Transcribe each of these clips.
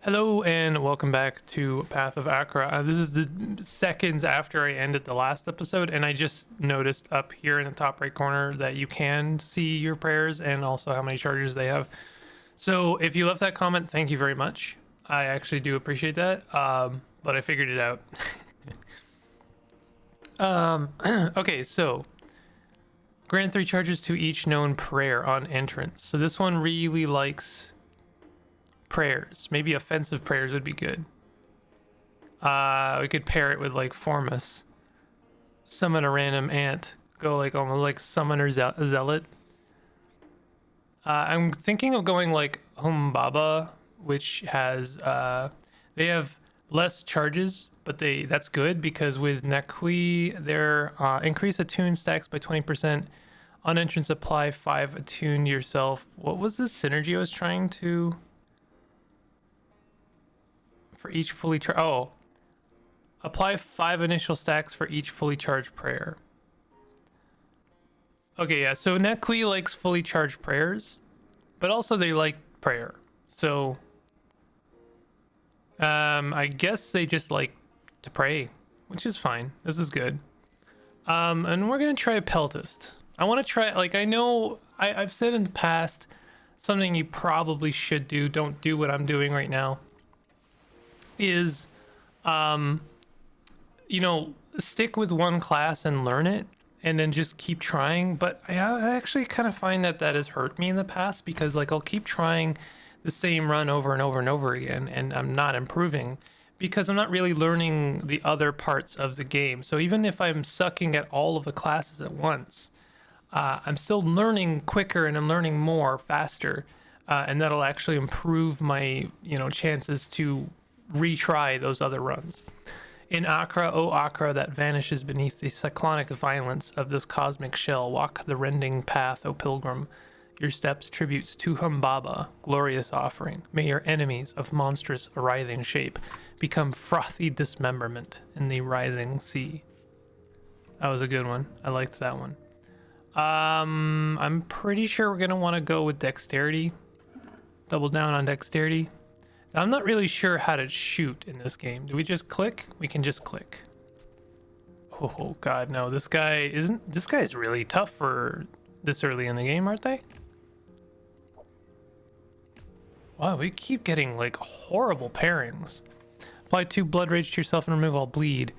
Hello and welcome back to Path of ACHRA. This is the seconds after I ended the last episode, and I just noticed up here in the top right corner that you can see your prayers and also how many charges they have. So if you left that comment, thank you very much. I actually do appreciate that, but I figured it out. Okay, so grant 3 charges to each known prayer on entrance. So this one really likes prayers. Maybe offensive prayers would be good. We could pair it with like Formus. Summon a random ant. Go like almost like summoner zealot. I'm thinking of going like Humbaba, which has they have less charges, but that's good because with Nekui their increase attune stacks by 20%. On entrance apply 5 attune yourself. What was the synergy I was trying to for each fully charged? Oh, apply 5 initial stacks for each fully charged prayer. Okay, yeah, so Nekui likes fully charged prayers, but also they like prayer. So I guess they just like to pray, which is fine. This is good. And we're gonna try a Peltist. I want to try, like, I know I've said in the past something you probably should do, don't do what I'm doing right now, is stick with one class and learn it and then just keep trying. But I actually kind of find that has hurt me in the past, because like I'll keep trying the same run over and over and over again and I'm not improving because I'm not really learning the other parts of the game. So even if I'm sucking at all of the classes at once, I'm still learning quicker and I'm learning more faster, and that'll actually improve my chances to retry those other runs. In ACHRA, O ACHRA that vanishes beneath the cyclonic violence of this cosmic shell, walk the rending path, O pilgrim. Your steps tributes to Humbaba, glorious offering. May your enemies of monstrous writhing shape become frothy dismemberment in the rising sea. That was a good one. I liked that one. I'm pretty sure we're gonna want to go with dexterity. Double down on dexterity. I'm not really sure how to shoot in this game. Do we just click? We can just click. Oh god, no. This guy's really tough for this early in the game, aren't they? Wow, we keep getting like horrible pairings. Apply 2 blood rage to yourself and remove all bleed.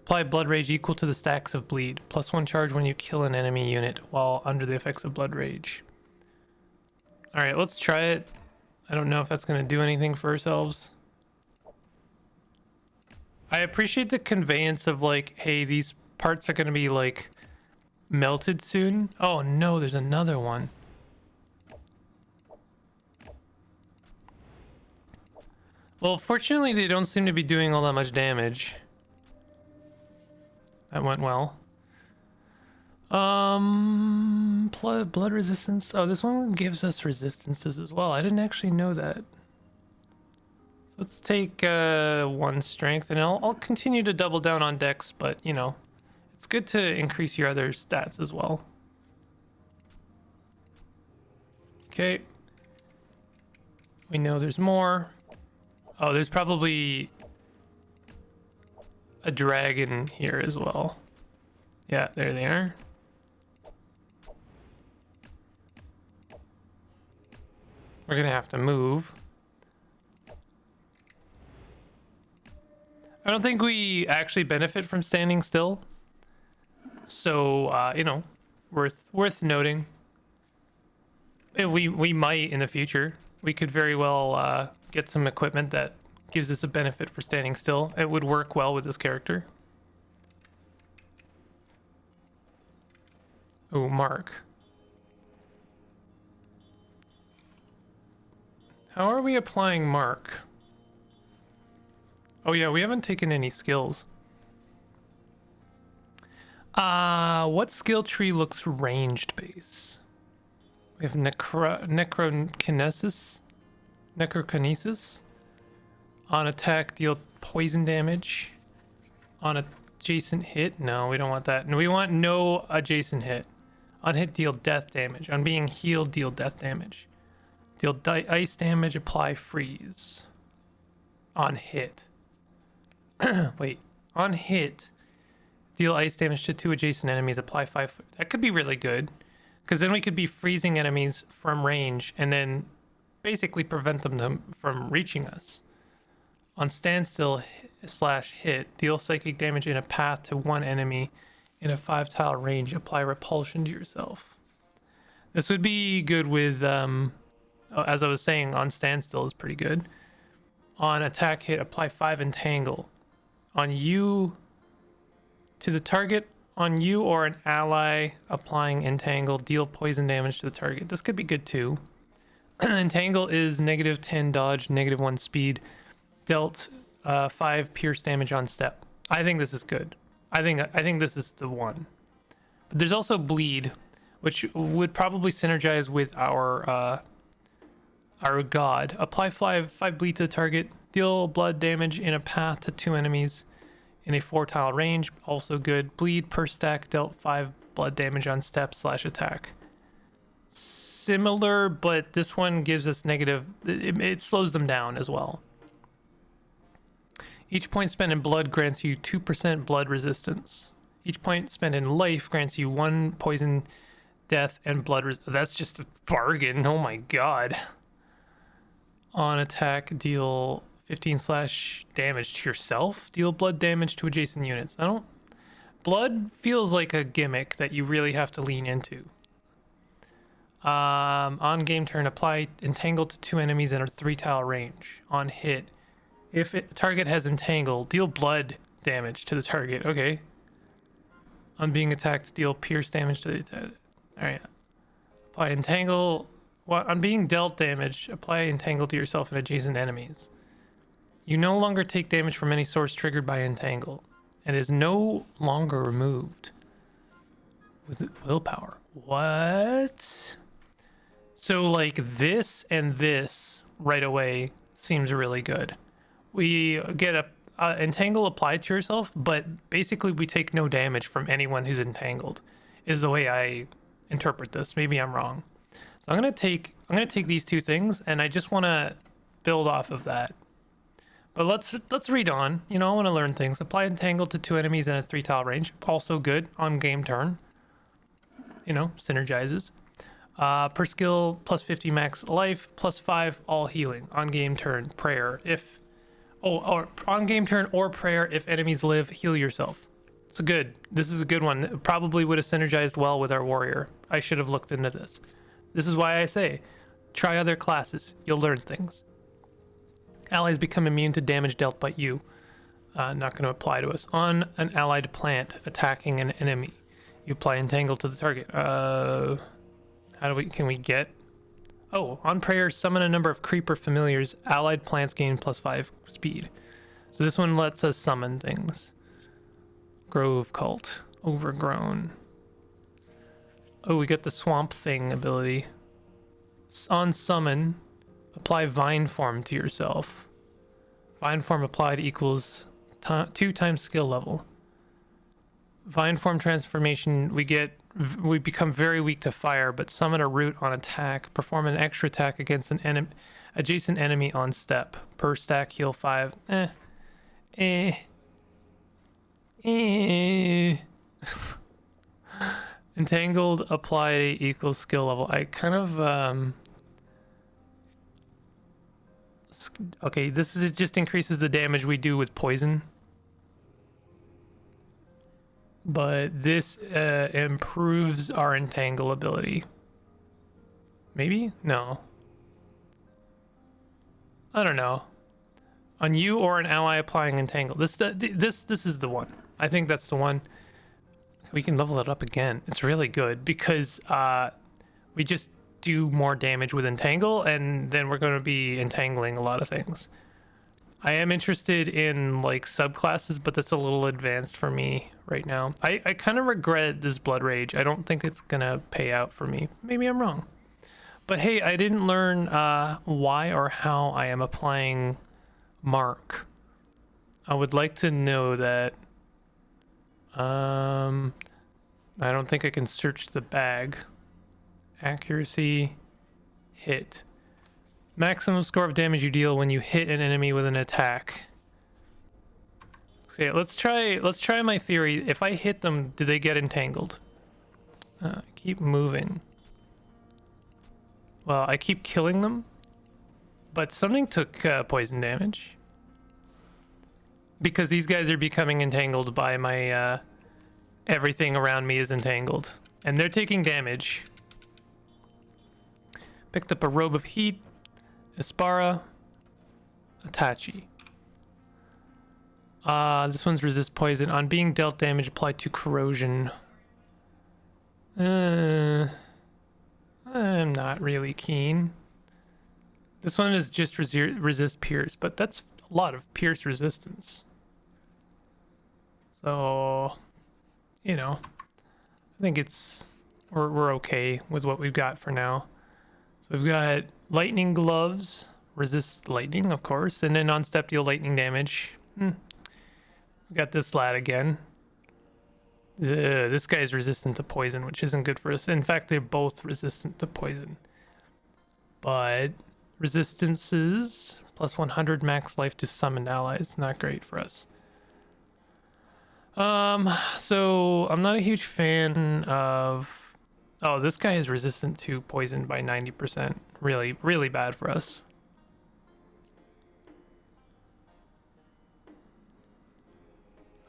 Apply blood rage equal to the stacks of bleed. +1 charge when you kill an enemy unit while under the effects of blood rage. Alright, let's try it. I don't know if that's going to do anything for ourselves. I appreciate the conveyance of like, hey, these parts are going to be like melted soon. Oh no, there's another one. Well, fortunately, they don't seem to be doing all that much damage. That went well. Blood resistance. Oh, this one gives us resistances as well. I didn't actually know that. So let's take 1 strength, and I'll continue to double down on dex, but it's good to increase your other stats as well. Okay. We know there's more. Oh, there's probably a dragon here as well. Yeah, there they are. We're gonna have to move. I don't think we actually benefit from standing still, so worth noting. We might in the future. We could very well get some equipment that gives us a benefit for standing still. It would work well with this character. Oh, Mark. How are we applying Mark? Oh yeah, we haven't taken any skills. What skill tree looks ranged base? We have necrokinesis. On attack, deal poison damage. On adjacent hit, no, we don't want that. No, we want no adjacent hit. On hit, deal death damage. On being healed, deal death damage. Deal ice damage, apply freeze. on hit. Wait, on hit, deal ice damage to 2 adjacent enemies, apply 5. That could be really good, because then we could be freezing enemies from range and then basically prevent them from reaching us. On standstill / hit, deal psychic damage in a path to 1 enemy in a 5-tile range, apply repulsion to yourself. This would be good with, as I was saying, on standstill is pretty good. On attack hit, apply 5 entangle. On you, to the target, on you or an ally applying entangle, deal poison damage to the target. This could be good too. Entangle is -10 dodge, -1 speed, dealt 5 pierce damage on step. I think this is good. I think this is the one. But there's also bleed, which would probably synergize with our god. Apply 5 bleed to the target. Deal blood damage in a path to 2 enemies in a 4-tile range. Also good. Bleed per stack. Dealt 5 blood damage on step / attack. Similar, but this one gives us negative. It slows them down as well. Each point spent in blood grants you 2% blood resistance. Each point spent in life grants you 1 poison, death, and blood. That's just a bargain. Oh my god. On attack, deal 15 / damage to yourself. Deal blood damage to adjacent units. Blood feels like a gimmick that you really have to lean into. On game turn, apply entangle to 2 enemies in a 3-tile range. On hit, if target has entangle, deal blood damage to the target. Okay. On being attacked, deal pierce damage to the. All right. Apply entangle. On being dealt damage, apply entangle to yourself and adjacent enemies. You no longer take damage from any source triggered by entangle, and is no longer removed with willpower. What? So like this and this right away seems really good. We get a entangle applied to yourself, but basically we take no damage from anyone who's entangled, is the way I interpret this. Maybe I'm wrong. So I'm gonna take these two things, and I just want to build off of that. But let's read on. You know, I want to learn things. Apply entangle to 2 enemies in a 3-tile range. Also good on game turn. You know, synergizes. Per skill, +50 max life, +5 all healing. On game turn, prayer. Or on game turn or prayer, if enemies live, heal yourself. It's good. This is a good one. It probably would have synergized well with our warrior. I should have looked into this. This is why I say, try other classes. You'll learn things. Allies become immune to damage dealt by you. Not going to apply to us. On an allied plant attacking an enemy, you apply entangle to the target. Can we get? Oh, on prayer, summon a number of creeper familiars. Allied plants gain +5 speed. So this one lets us summon things. Grove cult, overgrown. Oh, we got the swamp thing ability. On summon, apply vine form to yourself. Vine form applied equals 2 times skill level. Vine form transformation, we become very weak to fire, but summon a root on attack. Perform an extra attack against an adjacent enemy on step. Per stack, heal 5. Entangled, apply equals skill level. I kind of okay, this is, it just increases the damage we do with poison. But this improves our entangle ability. Maybe? No. I don't know. On you or an ally applying entangle. This is the one. I think that's the one. We can level it up again. It's really good because we just do more damage with entangle, and then we're going to be entangling a lot of things. I am interested in like subclasses, but that's a little advanced for me right now. I kind of regret this blood rage. I don't think it's gonna pay out for me. Maybe I'm wrong. But hey, I didn't learn why or how I am applying mark. I would like to know that. I don't think I can search the bag. Accuracy, hit. Maximum score of damage you deal when you hit an enemy with an attack. Okay, let's try my theory. If I hit them, do they get entangled? Keep moving. Well, I keep killing them, but something took poison damage. Because these guys are becoming entangled by my, everything around me is entangled. And they're taking damage. Picked up a robe of heat, Aspara, Atachi. This one's resist poison. On being dealt damage, apply to corrosion. I'm not really keen. This one is just resist pierce, but that's a lot of pierce resistance. So, you know, I think we're okay with what we've got for now. So we've got lightning gloves, resist lightning, of course, and then on step deal lightning damage. We got this lad again. This guy's resistant to poison, which isn't good for us. In fact, they're both resistant to poison. But resistances plus 100 max life to summoned allies. Not great for us. So I'm not a huge fan of... Oh, this guy is resistant to poison by 90%. Really, really bad for us.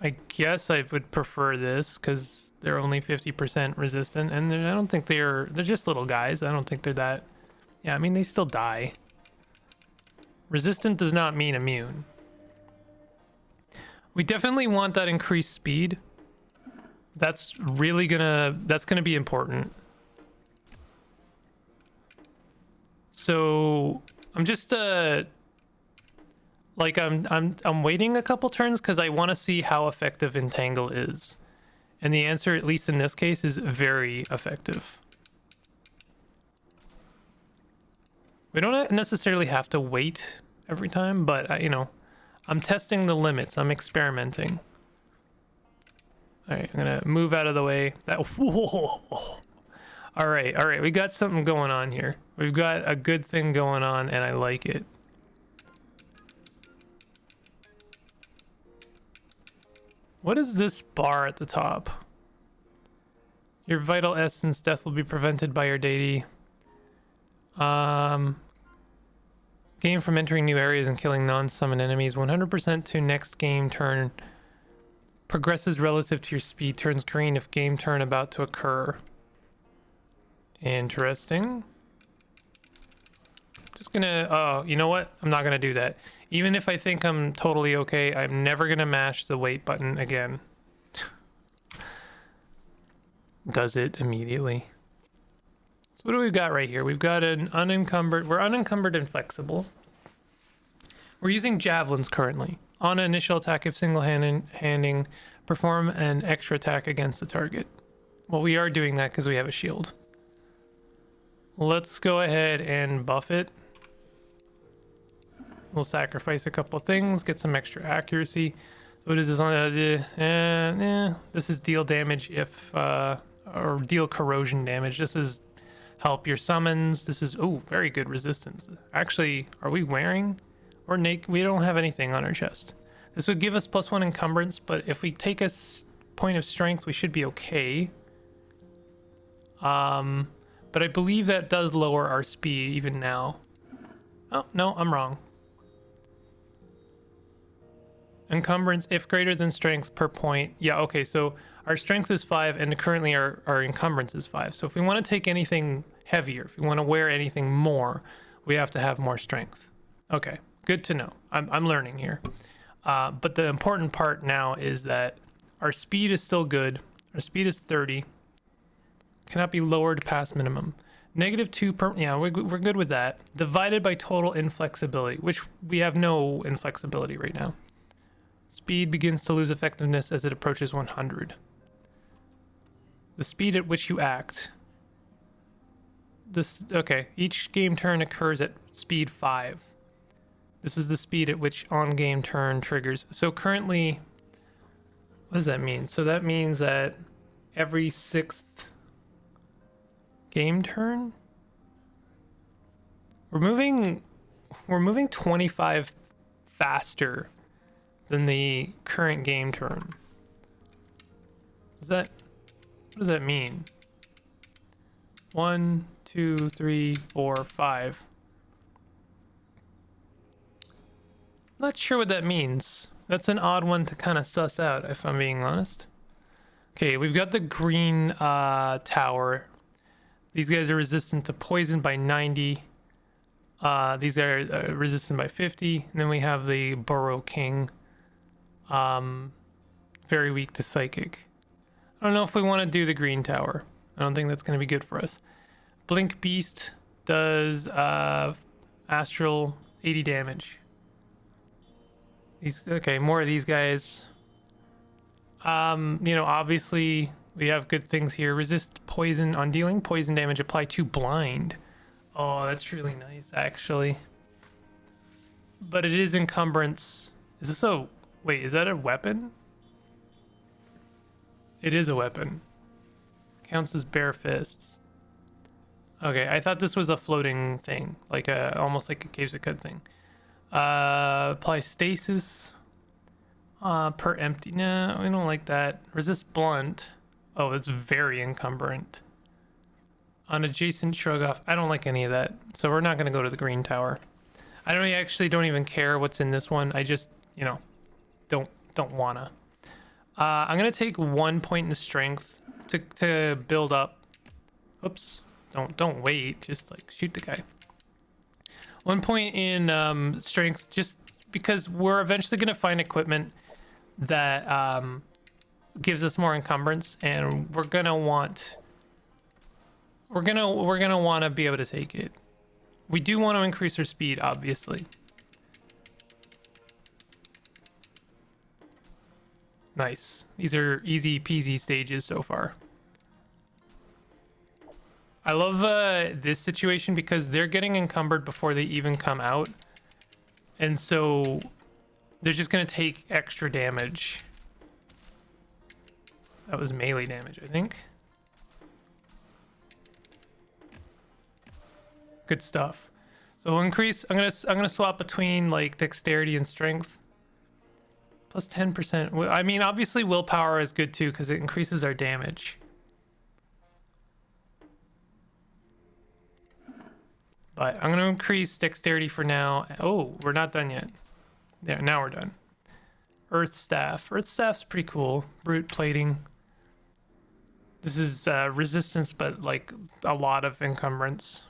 I guess I would prefer this because they're only 50% resistant, and I don't think they're just little guys. I don't think they're that. Yeah, I mean, they still die. Resistant does not mean immune. We definitely want that increased speed. That's gonna be important. So I'm just like I'm waiting a couple turns because I want to see how effective Entangle is. And the answer, at least in this case, is very effective. We don't necessarily have to wait every time, but you know, I'm testing the limits. I'm experimenting. All right, I'm gonna move out of the way. That whoa. All right, we got something going on here. We've got a good thing going on, and I like it. What is this bar at the top? Your vital essence death will be prevented by your deity. Gain from entering new areas and killing non-summon enemies. 100% to next game turn. Progresses relative to your speed. Turns green if game turn about to occur. Interesting. Just gonna... Oh, you know what? I'm not gonna do that. Even if I think I'm totally okay, I'm never gonna mash the wait button again. Does it immediately. So what do we got right here? We've got an unencumbered... We're unencumbered and flexible. We're using javelins currently. On an initial attack, if single-handing, perform an extra attack against the target. Well, we are doing that because we have a shield. Let's go ahead and buff it. We'll sacrifice a couple things, get some extra accuracy. So what is this on? This is deal damage if, or deal corrosion damage. This is help your summons. This is, oh, very good resistance. Actually, are we wearing or naked? We don't have anything on our chest. This would give us +1 encumbrance, but if we take a point of strength, we should be okay. But I believe that does lower our speed even now. Oh, no, I'm wrong. Encumbrance, if greater than strength per point. Yeah, okay, so our strength is 5 and currently our encumbrance is 5. So if we want to take anything heavier, if we want to wear anything more, we have to have more strength. Okay, good to know. I'm learning here. But the important part now is that our speed is still good. Our speed is 30. Cannot be lowered past minimum. -2 per... Yeah, we're good with that. Divided by total inflexibility, which we have no inflexibility right now. Speed begins to lose effectiveness as it approaches 100. The speed at which you act. This... Okay, each game turn occurs at speed 5. This is the speed at which on-game turn triggers. So currently... What does that mean? So that means that every 6th... game turn? We're moving we're moving 25 faster than the current game turn. What does that mean? 1, 2, 3, 4, 5. Not sure what that means. That's an odd one to kind of suss out, if I'm being honest. Okay, we've got the green tower. These guys are resistant to poison by 90. These are resistant by 50. And then we have the Burrow King. Very weak to psychic. I don't know if we want to do the green tower. I don't think that's going to be good for us. Blink Beast does Astral 80 damage. Okay, more of these guys. You know, obviously we have good things here. Resist poison on dealing poison damage. Apply to blind. Oh, that's really nice, actually. But it is encumbrance. Is this a... Wait, is that a weapon? It is a weapon. Counts as bare fists. Okay, I thought this was a floating thing. Like almost like a Caves of Cud thing. Apply stasis. Per empty. No, we don't like that. Resist blunt. Oh, it's very encumbrant. On adjacent shrug off. I don't like any of that. So we're not going to go to the green tower. I don't even care what's in this one. I just, you know, don't wanna. I'm going to take 1 point in the strength to build up. Oops. Don't wait. Just like shoot the guy. 1 point in strength, just because we're eventually going to find equipment that gives us more encumbrance, and we're gonna want to be able to take it. We do want to increase our speed, obviously. Nice. These are easy peasy stages so far. I love this situation because they're getting encumbered before they even come out, and so they're just gonna take extra damage. That was melee damage, I think. Good stuff. So increase. I'm gonna swap between like dexterity and strength. Plus 10%. I mean, obviously willpower is good too because it increases our damage. But I'm gonna increase dexterity for now. Oh, we're not done yet. Yeah, now we're done. Earth Staff. Earth Staff's pretty cool. Brute plating. This is resistance, but like a lot of encumbrance.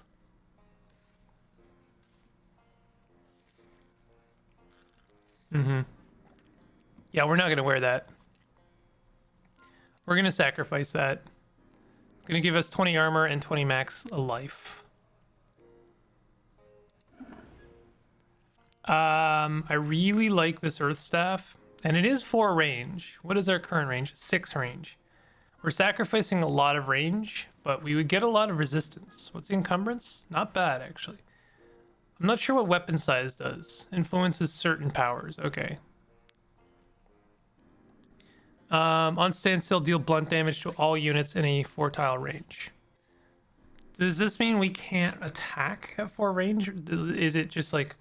Yeah, we're not gonna wear that. We're gonna sacrifice that. It's gonna give us 20 armor and 20 max life. I really like this Earth Staff, and it is 4 range. What is our current range? 6 range. We're sacrificing a lot of range, but we would get a lot of resistance. What's the encumbrance? Not bad, actually. I'm not sure what weapon size does. Influences certain powers. Okay. On standstill, deal blunt damage to all units in a 4-tile range. Does this mean we can't attack at 4 range? Or is it just like...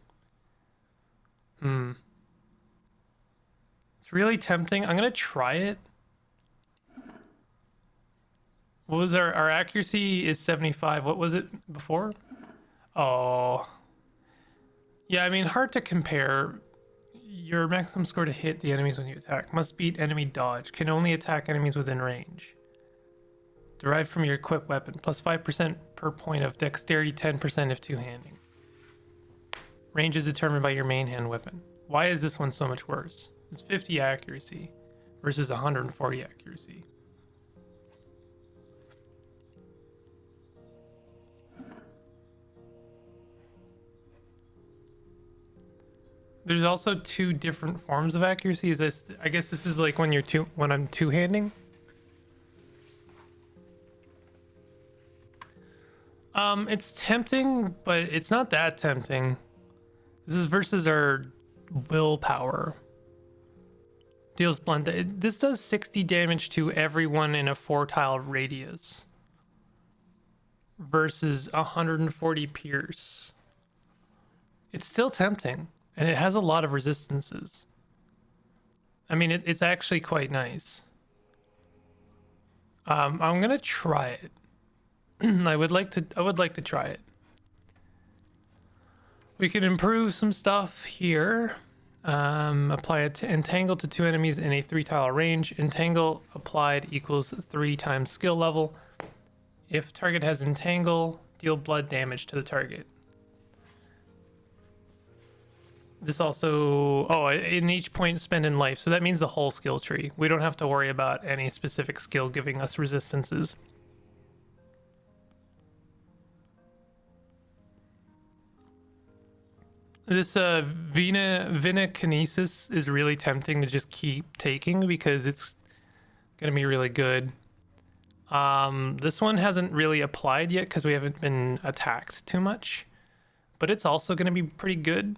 It's really tempting. I'm gonna try it. What was our accuracy is 75. What was it before? Oh. Yeah, I mean, hard to compare. Your maximum score to hit the enemies when you attack. Must beat enemy dodge. Can only attack enemies within range. Derived from your equipped weapon. Plus 5% per point of dexterity, 10% if two-handing. Range is determined by your main hand weapon. Why is this one so much worse? It's 50 accuracy versus 140 accuracy. There's also 2 different forms of accuracy. Is this? I guess this is like when I'm two-handing. It's tempting, but it's not that tempting. This is versus our willpower. Deals blunt. This does 60 damage to everyone in a 4-tile radius. Versus 140 pierce. It's still tempting, and it has a lot of resistances. I mean, it's actually quite nice. I'm gonna try it. I would like to try it. We can improve some stuff here. Apply entangle to 2 enemies in a 3-tile range. Entangle applied equals 3 times skill level. If target has entangle, deal blood damage to the target. This also, in each point spent in life. So that means the whole skill tree. We don't have to worry about any specific skill giving us resistances. This Vinakinesis is really tempting to just keep taking because it's gonna be really good. This one hasn't really applied yet because we haven't been attacked too much, but it's also gonna be pretty good.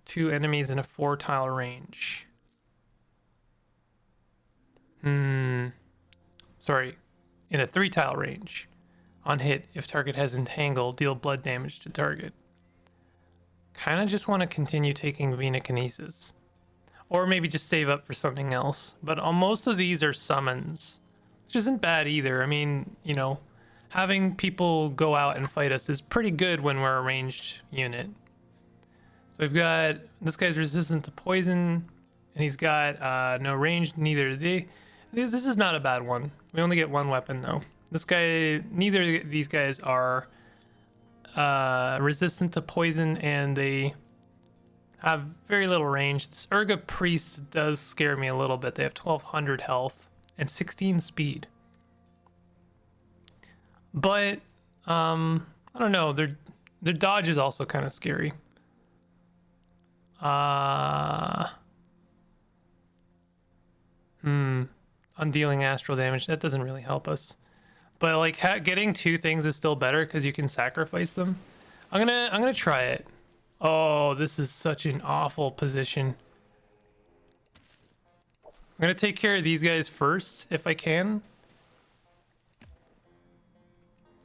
2 enemies in a 4-tile range. Sorry, in a 3-tile range. On hit, if target has entangle, deal blood damage to target. Kind of just want to continue taking Vinakinesis. Or maybe just save up for something else. But most of these are summons, which isn't bad either. I mean, you know, having people go out and fight us is pretty good when we're a ranged unit. So we've got, this guy's resistant to poison, and he's got no range, neither do they. This is not a bad one. We only get 1 weapon though. This guy, neither of these guys are resistant to poison, and they have very little range. This Urga Priest does scare me a little bit. They have 1200 health and 16 speed. But I don't know, their dodge is also kind of scary. On dealing astral damage, that doesn't really help us. But like getting 2 things is still better because you can sacrifice them. I'm gonna try it. Oh, this is such an awful position. I'm gonna take care of these guys first if I can.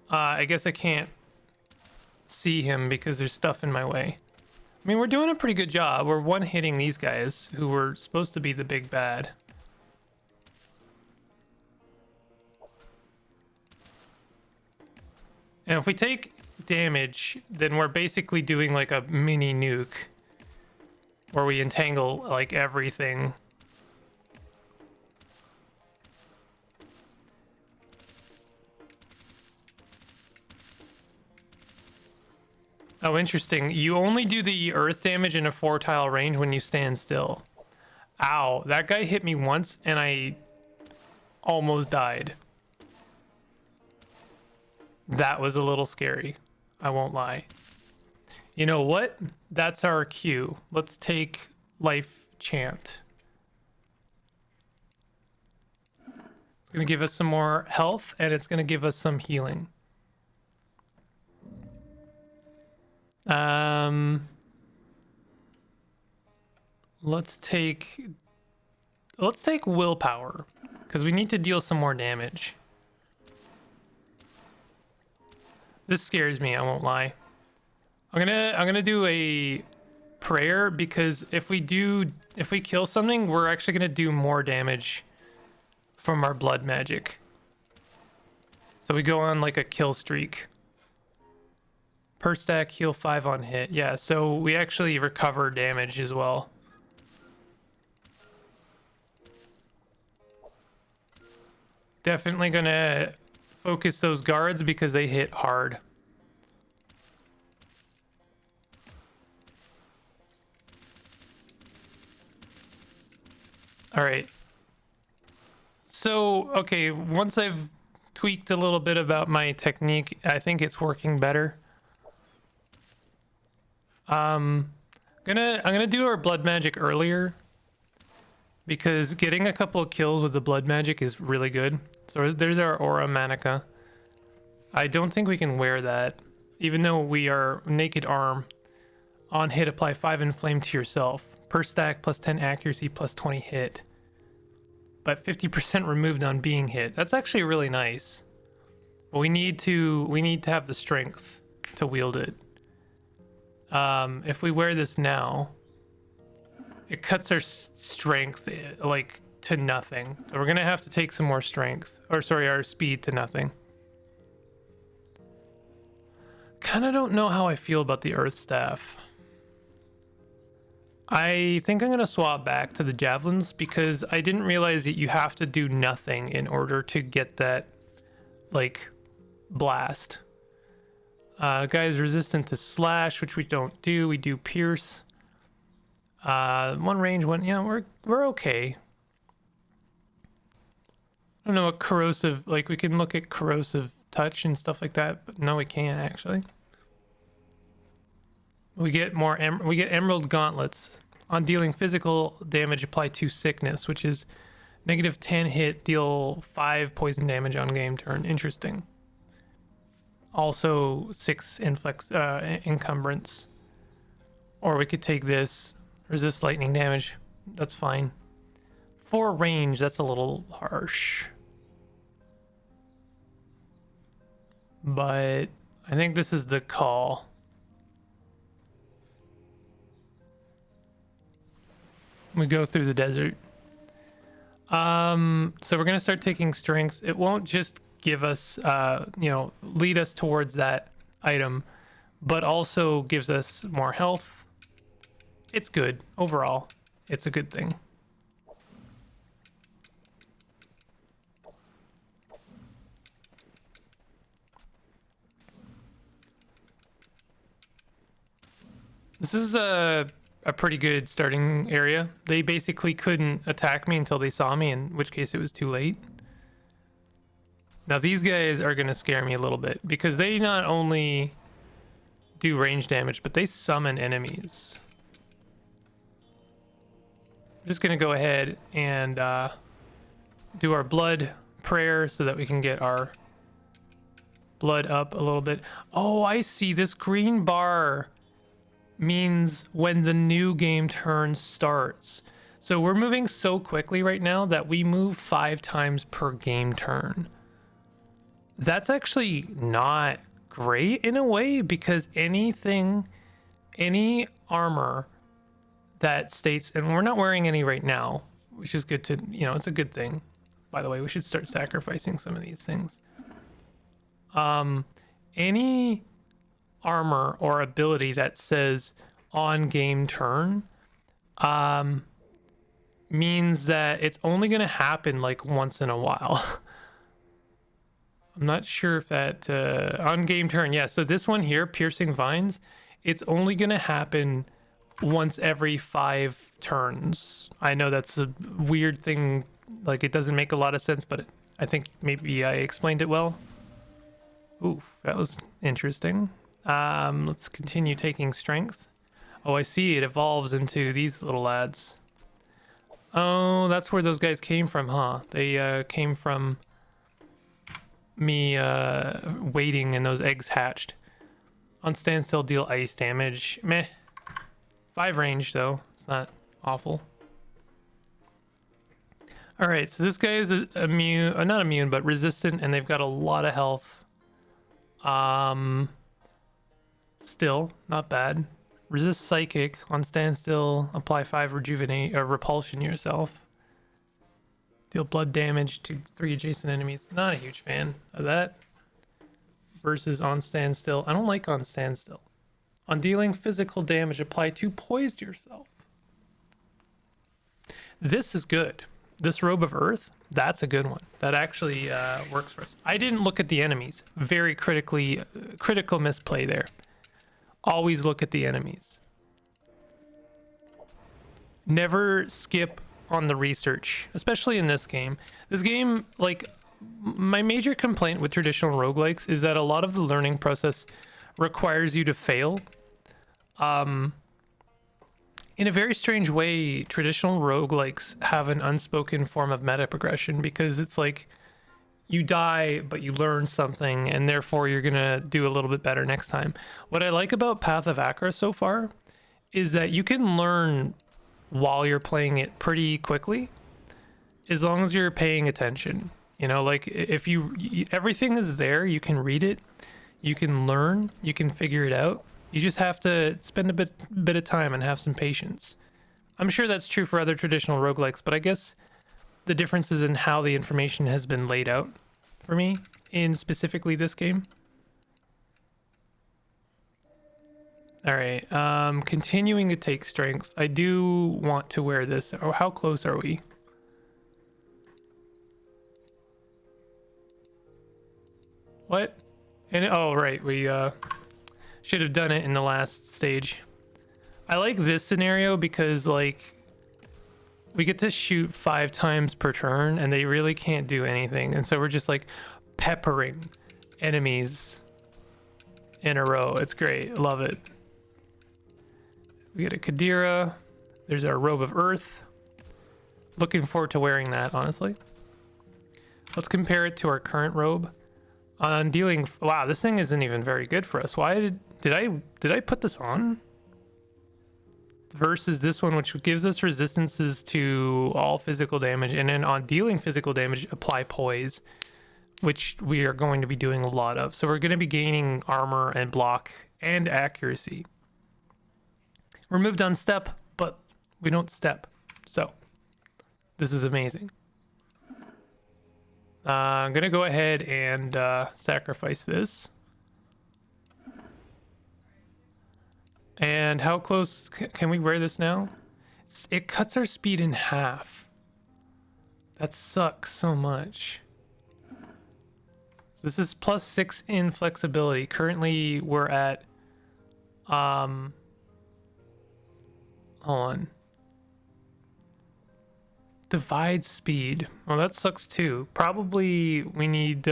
I guess I can't see him because there's stuff in my way. I mean, we're doing a pretty good job. We're one-hitting these guys who were supposed to be the big bad. And if we take damage, then we're basically doing like a mini nuke where we entangle like everything. Oh, interesting. You only do the earth damage in a 4-tile range when you stand still. Ow, that guy hit me once and I almost died. That was a little scary. I won't lie. You know what? That's our cue. Let's take Life Chant. It's going to give us some more health, and it's going to give us some healing. Let's take willpower because we need to deal some more damage. This scares me, I won't lie. I'm gonna do a prayer because if we kill something, we're actually gonna do more damage from our blood magic. So we go on like a kill streak. Per stack, heal 5 on hit. Yeah, so we actually recover damage as well. Definitely gonna focus those guards because they hit hard. All right. So, okay, once I've tweaked a little bit about my technique, I think it's working better. I'm gonna do our blood magic earlier because getting a couple of kills with the blood magic is really good. So there's our aura manica. I don't think we can wear that, even though we are naked arm. On hit, apply 5 inflame to yourself. Per stack, plus 10 accuracy, plus 20 hit. But 50% removed on being hit. That's actually really nice. But we need to have the strength. to wield it. If we wear this now, it cuts our strength like to nothing. So we're gonna have to take some more strength, or sorry, our speed to nothing. Kind of don't know how I feel about the earth staff. I think I'm gonna swap back to the javelins because I didn't realize that you have to do nothing in order to get that like blast. Guys resistant to slash, which we don't do. We do pierce. One range, one, yeah, we're okay. I don't know what corrosive, like we can look at corrosive touch and stuff like that, but no, we can't actually. We get more, we get emerald gauntlets. On dealing physical damage, apply 2 sickness, which is -10 hit, deal 5 poison damage on game turn. Interesting. Also 6 encumbrance. Or we could take this, resist lightning damage. That's fine. 4 range, that's a little harsh. But I think this is the call. We go through the desert. So we're gonna start taking strength. It won't just give us, lead us towards that item, but also gives us more health. It's good overall. It's a good thing. This is a pretty good starting area. They basically couldn't attack me until they saw me, in which case it was too late. Now these guys are going to scare me a little bit because they not only do range damage, but they summon enemies. I'm just going to go ahead and do our blood prayer so that we can get our blood up a little bit. Oh, I see. This green bar means when the new game turn starts. So we're moving so quickly right now that we move 5 times per game turn. That's actually not great in a way, because any armor that states, and we're not wearing any right now, which is good to, it's a good thing. By the way, we should start sacrificing some of these things. Any armor or ability that says on game turn means that it's only going to happen like once in a while. I'm not sure if that on game turn, yeah, so this one here, piercing vines, it's only going to happen once every 5 turns. I know that's a weird thing, like it doesn't make a lot of sense, but I think maybe I explained it well. Oof, that was interesting. Let's continue taking strength. Oh, I see, it evolves into these little lads. Oh, that's where those guys came from, huh? They came from me waiting and those eggs hatched. On standstill, deal ice damage. Meh. 5 range though, it's not awful. All right, so this guy is immune, not immune, but resistant, and they've got a lot of health. Still not bad. Resist psychic on standstill. Apply 5 rejuvenate or repulsion yourself. Deal blood damage to 3 adjacent enemies. Not a huge fan of that. Versus on standstill. I don't like on standstill. On dealing physical damage, apply 2 poised yourself. This is good. This robe of earth, that's a good one. That actually works for us. I didn't look at the enemies. Very critical misplay there. Always look at the enemies. Never skip on the research, especially in this game. This game, like, my major complaint with traditional roguelikes is that a lot of the learning process requires you to fail. In a very strange way, traditional roguelikes have an unspoken form of meta progression, because it's like you die, but you learn something, and therefore you're gonna do a little bit better next time. What I like about Path of ACHRA so far is that you can learn while you're playing it pretty quickly, as long as you're paying attention. Like if everything is there, you can read it. You can learn, you can figure it out. You just have to spend a bit of time and have some patience. I'm sure that's true for other traditional roguelikes, but I guess the difference is in how the information has been laid out for me in specifically this game. All right, continuing to take strengths. I do want to wear this. Oh, how close are we? What? And oh, right, we should have done it in the last stage. I like this scenario because like we get to shoot 5 times per turn and they really can't do anything, and so we're just like peppering enemies in a row. It's great. Love it. We get a Kadira. There's our robe of earth. Looking forward to wearing that, honestly. Let's compare it to our current robe. On dealing, wow, this thing isn't even very good for us. Why did I put this on? Versus this one, which gives us resistances to all physical damage, and then on dealing physical damage, apply poise, which we are going to be doing a lot of. So we're going to be gaining armor and block and accuracy. We're moved on step, but we don't step. So this is amazing. I'm gonna go ahead and sacrifice this. And how close can we wear this now? It cuts our speed in half. That sucks so much. This is +6 in flexibility. Currently we're at hold on. Divide speed. Well, that sucks too. Probably we need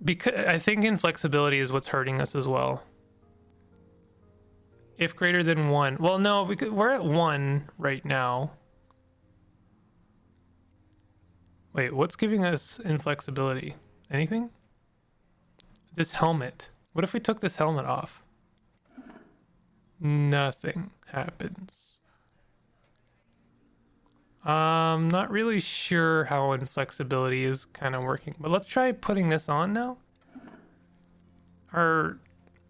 because I think inflexibility is what's hurting us as well. If greater than 1. Well, no, we're at 1 right now. Wait, what's giving us inflexibility? Anything? This helmet. What if we took this helmet off? Nothing happens. Not really sure how inflexibility is kind of working, but let's try putting this on now. Our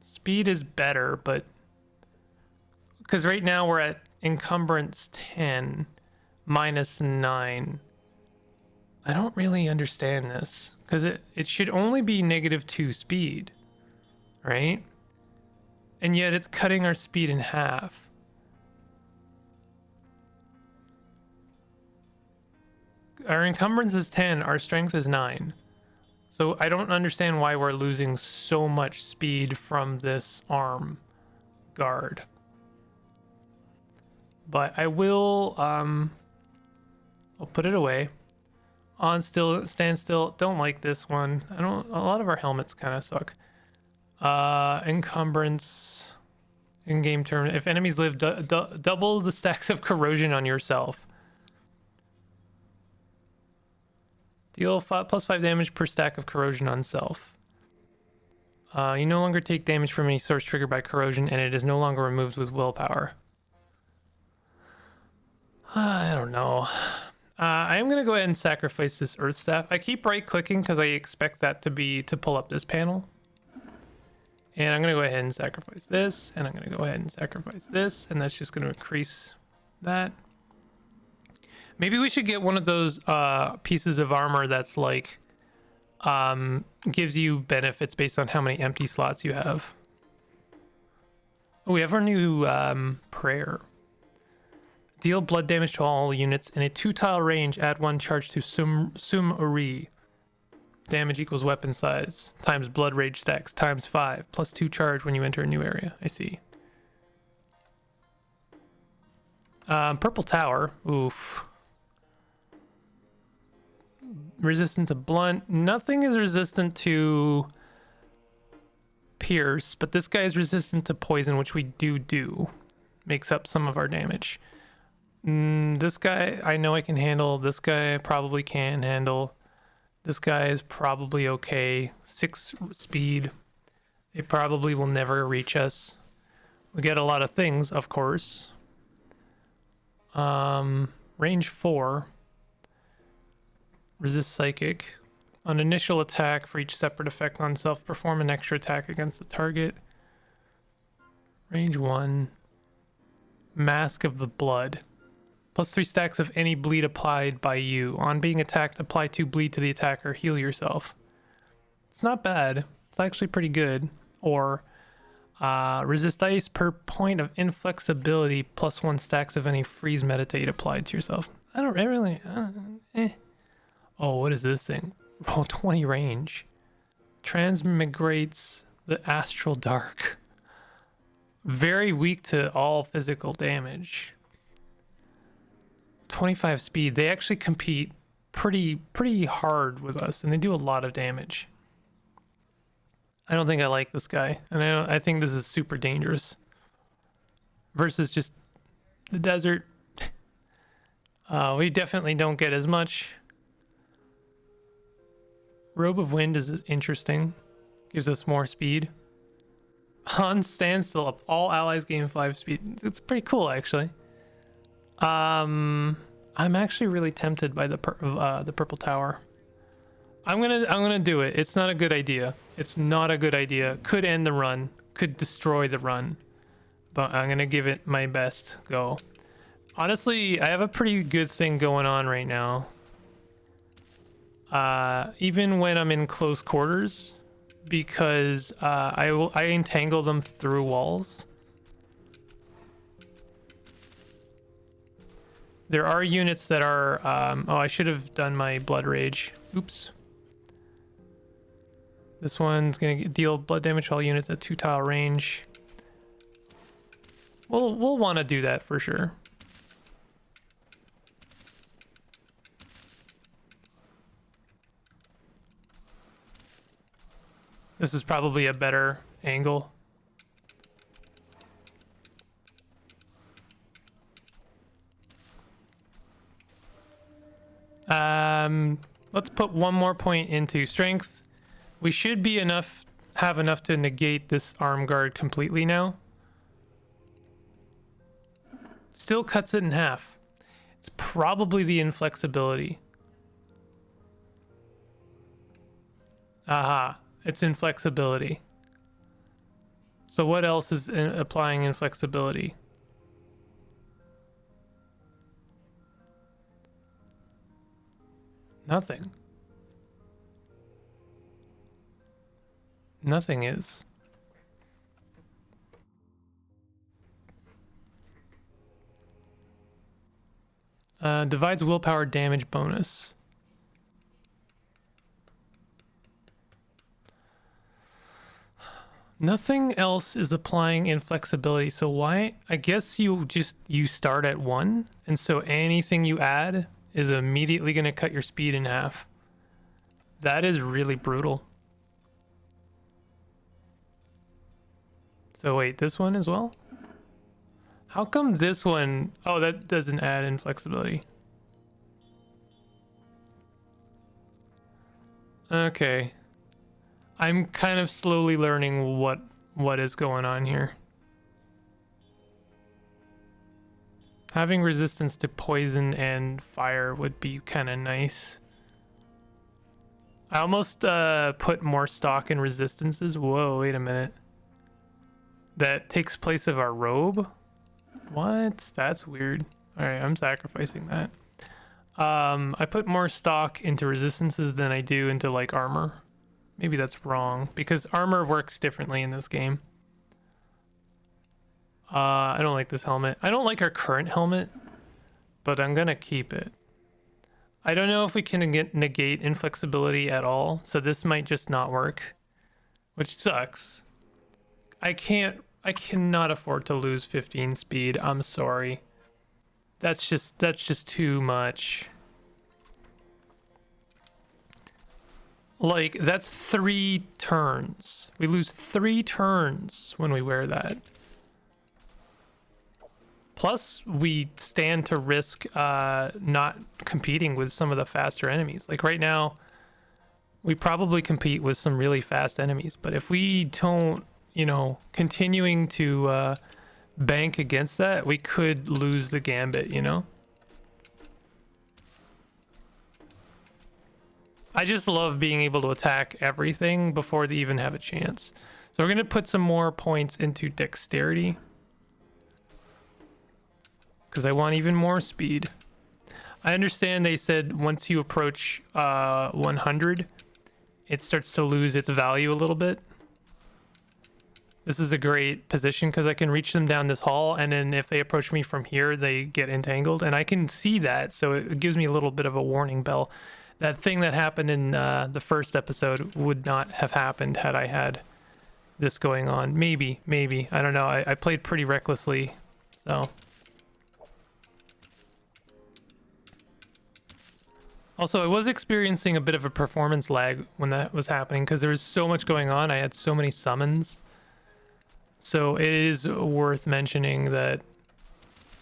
speed is better, but because right now we're at encumbrance 10 -9. I don't really understand this because it should only be -2 speed, right? And yet it's cutting our speed in half. Our encumbrance is 10, our strength is 9. So I don't understand why we're losing so much speed from this arm guard. But I will, I'll put it away. On still, stand still, don't like this one. A lot of our helmets kind of suck. Encumbrance, in-game term, if enemies live, double the stacks of corrosion on yourself. Deal +5 damage per stack of corrosion on self. You no longer take damage from any source triggered by corrosion, and it is no longer removed with willpower. I don't know. I am going to go ahead and sacrifice this earth staff. I keep right clicking because I expect that to pull up this panel. And I'm going to go ahead and sacrifice this, and I'm going to go ahead and sacrifice this, and that's just going to increase that. Maybe we should get one of those pieces of armor that's like gives you benefits based on how many empty slots you have. Oh, we have our new prayer. Deal blood damage to all units in a 2-tile range. Add 1 charge to Sum-Uri. Damage equals weapon size times blood rage stacks times 5 +2 charge when you enter a new area. I see. Purple tower. Oof. Resistant to blunt. Nothing is resistant to pierce, but this guy is resistant to poison, which we do. Makes up some of our damage. This guy I know I can handle. This guy I probably can't handle. This guy is probably okay. 6 speed. It probably will never reach us. We get a lot of things, of course. Range 4. Resist psychic. On initial attack, for each separate effect on self, perform an extra attack against the target. Range 1. Mask of the Blood. Plus 3 stacks of any bleed applied by you. On being attacked, apply 2 bleed to the attacker. Heal yourself. It's not bad. It's actually pretty good. Or resist ice per point of inflexibility. Plus 1 stacks of any freeze meditate applied to yourself. I don't really... Oh, what is this thing? Oh, 20 range. Transmigrates the astral dark. Very weak to all physical damage. 25 speed. They actually compete pretty hard with us, and they do a lot of damage. I don't think I like this guy, and I think this is super dangerous. Versus just the desert. We definitely don't get as much. Robe of Wind is interesting. Gives us more speed. On standstill up, all allies gain 5 speed. It's pretty cool, actually. I'm actually really tempted by the purple tower. I'm gonna do it. It's not a good idea. It's not a good idea. Could end the run. Could destroy the run. But I'm gonna give it my best go. Honestly, I have a pretty good thing going on right now. Even when I'm in close quarters, because I entangle them through walls. There are units that are oh, I should have done my blood rage. Oops. This one's gonna deal blood damage to all units at 2 tile range. We'll want to do that for sure. This is probably a better angle. Let's put 1 more point into strength. We should be have enough to negate this arm guard completely now. Still cuts it in half. It's probably the inflexibility. Aha. It's inflexibility. So what else is applying inflexibility? Nothing. Nothing is. Divides willpower damage bonus. Nothing else is applying inflexibility, so why? I guess you start at 1, and so anything you add is immediately going to cut your speed in half. That is really brutal. So wait, this one as well? How come this one... Oh, that doesn't add inflexibility. Okay. I'm kind of slowly learning what is going on here. Having resistance to poison and fire would be kind of nice. I almost put more stock in resistances. Whoa, wait a minute. That takes place of our robe? What? That's weird. Alright, I'm sacrificing that. I put more stock into resistances than I do into like armor. Maybe that's wrong, because armor works differently in this game. I don't like this helmet. I don't like our current helmet, but I'm gonna keep it. I don't know if we can negate inflexibility at all, so this might just not work, which sucks. I cannot afford to lose 15 speed. I'm sorry. That's just too much. Like, that's 3 turns. We lose 3 turns when we wear that. Plus, we stand to risk not competing with some of the faster enemies. Like right now, we probably compete with some really fast enemies. But if we don't, you know, continuing to bank against that, we could lose the gambit, you know? I just love being able to attack everything before they even have a chance. So we're going to put some more points into dexterity, because I want even more speed. I understand they said once you approach 100, it starts to lose its value a little bit. This is a great position because I can reach them down this hall, and then if they approach me from here, they get entangled, and I can see that, so it gives me a little bit of a warning bell. That thing that happened in the first episode would not have happened had I had this going on. Maybe. I don't know. I played pretty recklessly, so... Also, I was experiencing a bit of a performance lag when that was happening because there was so much going on. I had so many summons. So it is worth mentioning that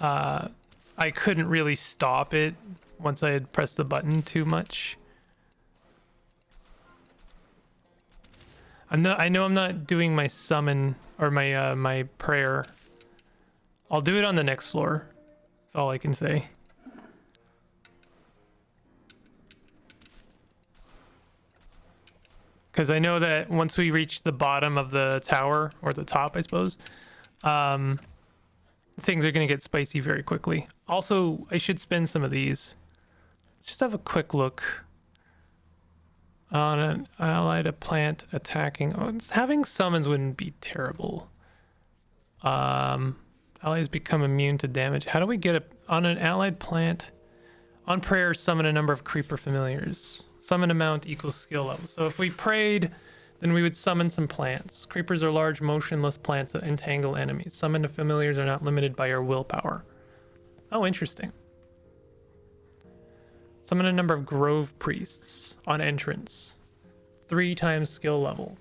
I couldn't really stop it once I had pressed the button too much. I know I'm not doing my summon or my prayer. I'll do it on the next floor. That's all I can say. Because I know that once we reach the bottom of the tower, or the top, I suppose, things are going to get spicy very quickly. Also, I should spend some of these. Let's just have a quick look on an allied plant attacking. Oh, having summons wouldn't be terrible. Allies become immune to damage. How do we get on an allied plant? On prayer, summon a number of creeper familiars. Summon amount equals skill level. So if we prayed, then we would summon some plants. Creepers are large, motionless plants that entangle enemies. Summoned familiars are not limited by your willpower. Oh, interesting. Summon a number of grove priests on entrance. 3 times skill level.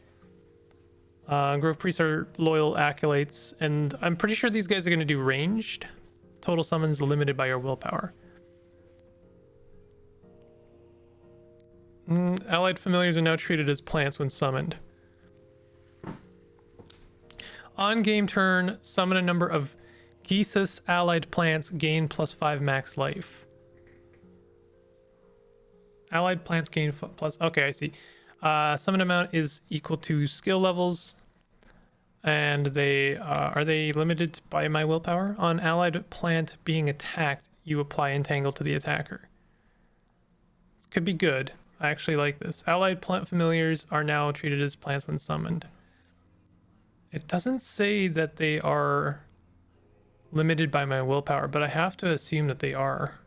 Grove priests are loyal acolytes, and I'm pretty sure these guys are going to do ranged. Total summons limited by your willpower. Allied familiars are now treated as plants when summoned. On game turn, summon a number of Geesus allied plants, gain +5 max life. Allied plants gain plus... Okay, I see. Summon amount is equal to skill levels. And they... are they limited by my willpower? On allied plant being attacked, you apply entangle to the attacker. This could be good. I actually like this. Allied plant familiars are now treated as plants when summoned. It doesn't say that they are limited by my willpower, but I have to assume that they are.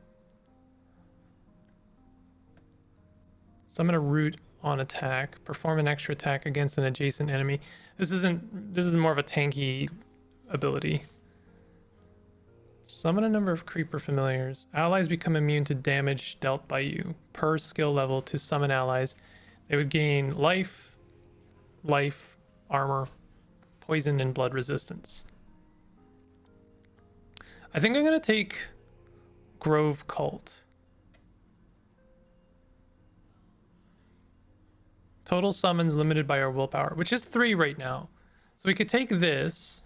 Summon a root on attack. Perform an extra attack against an adjacent enemy. This is more of a tanky ability. Summon a number of creeper familiars. Allies become immune to damage dealt by you. Per skill level to summon allies, they would gain life, armor, poison, and blood resistance. I think I'm going to take Grove Cult. Total summons limited by our willpower, which is 3 right now. So we could take this.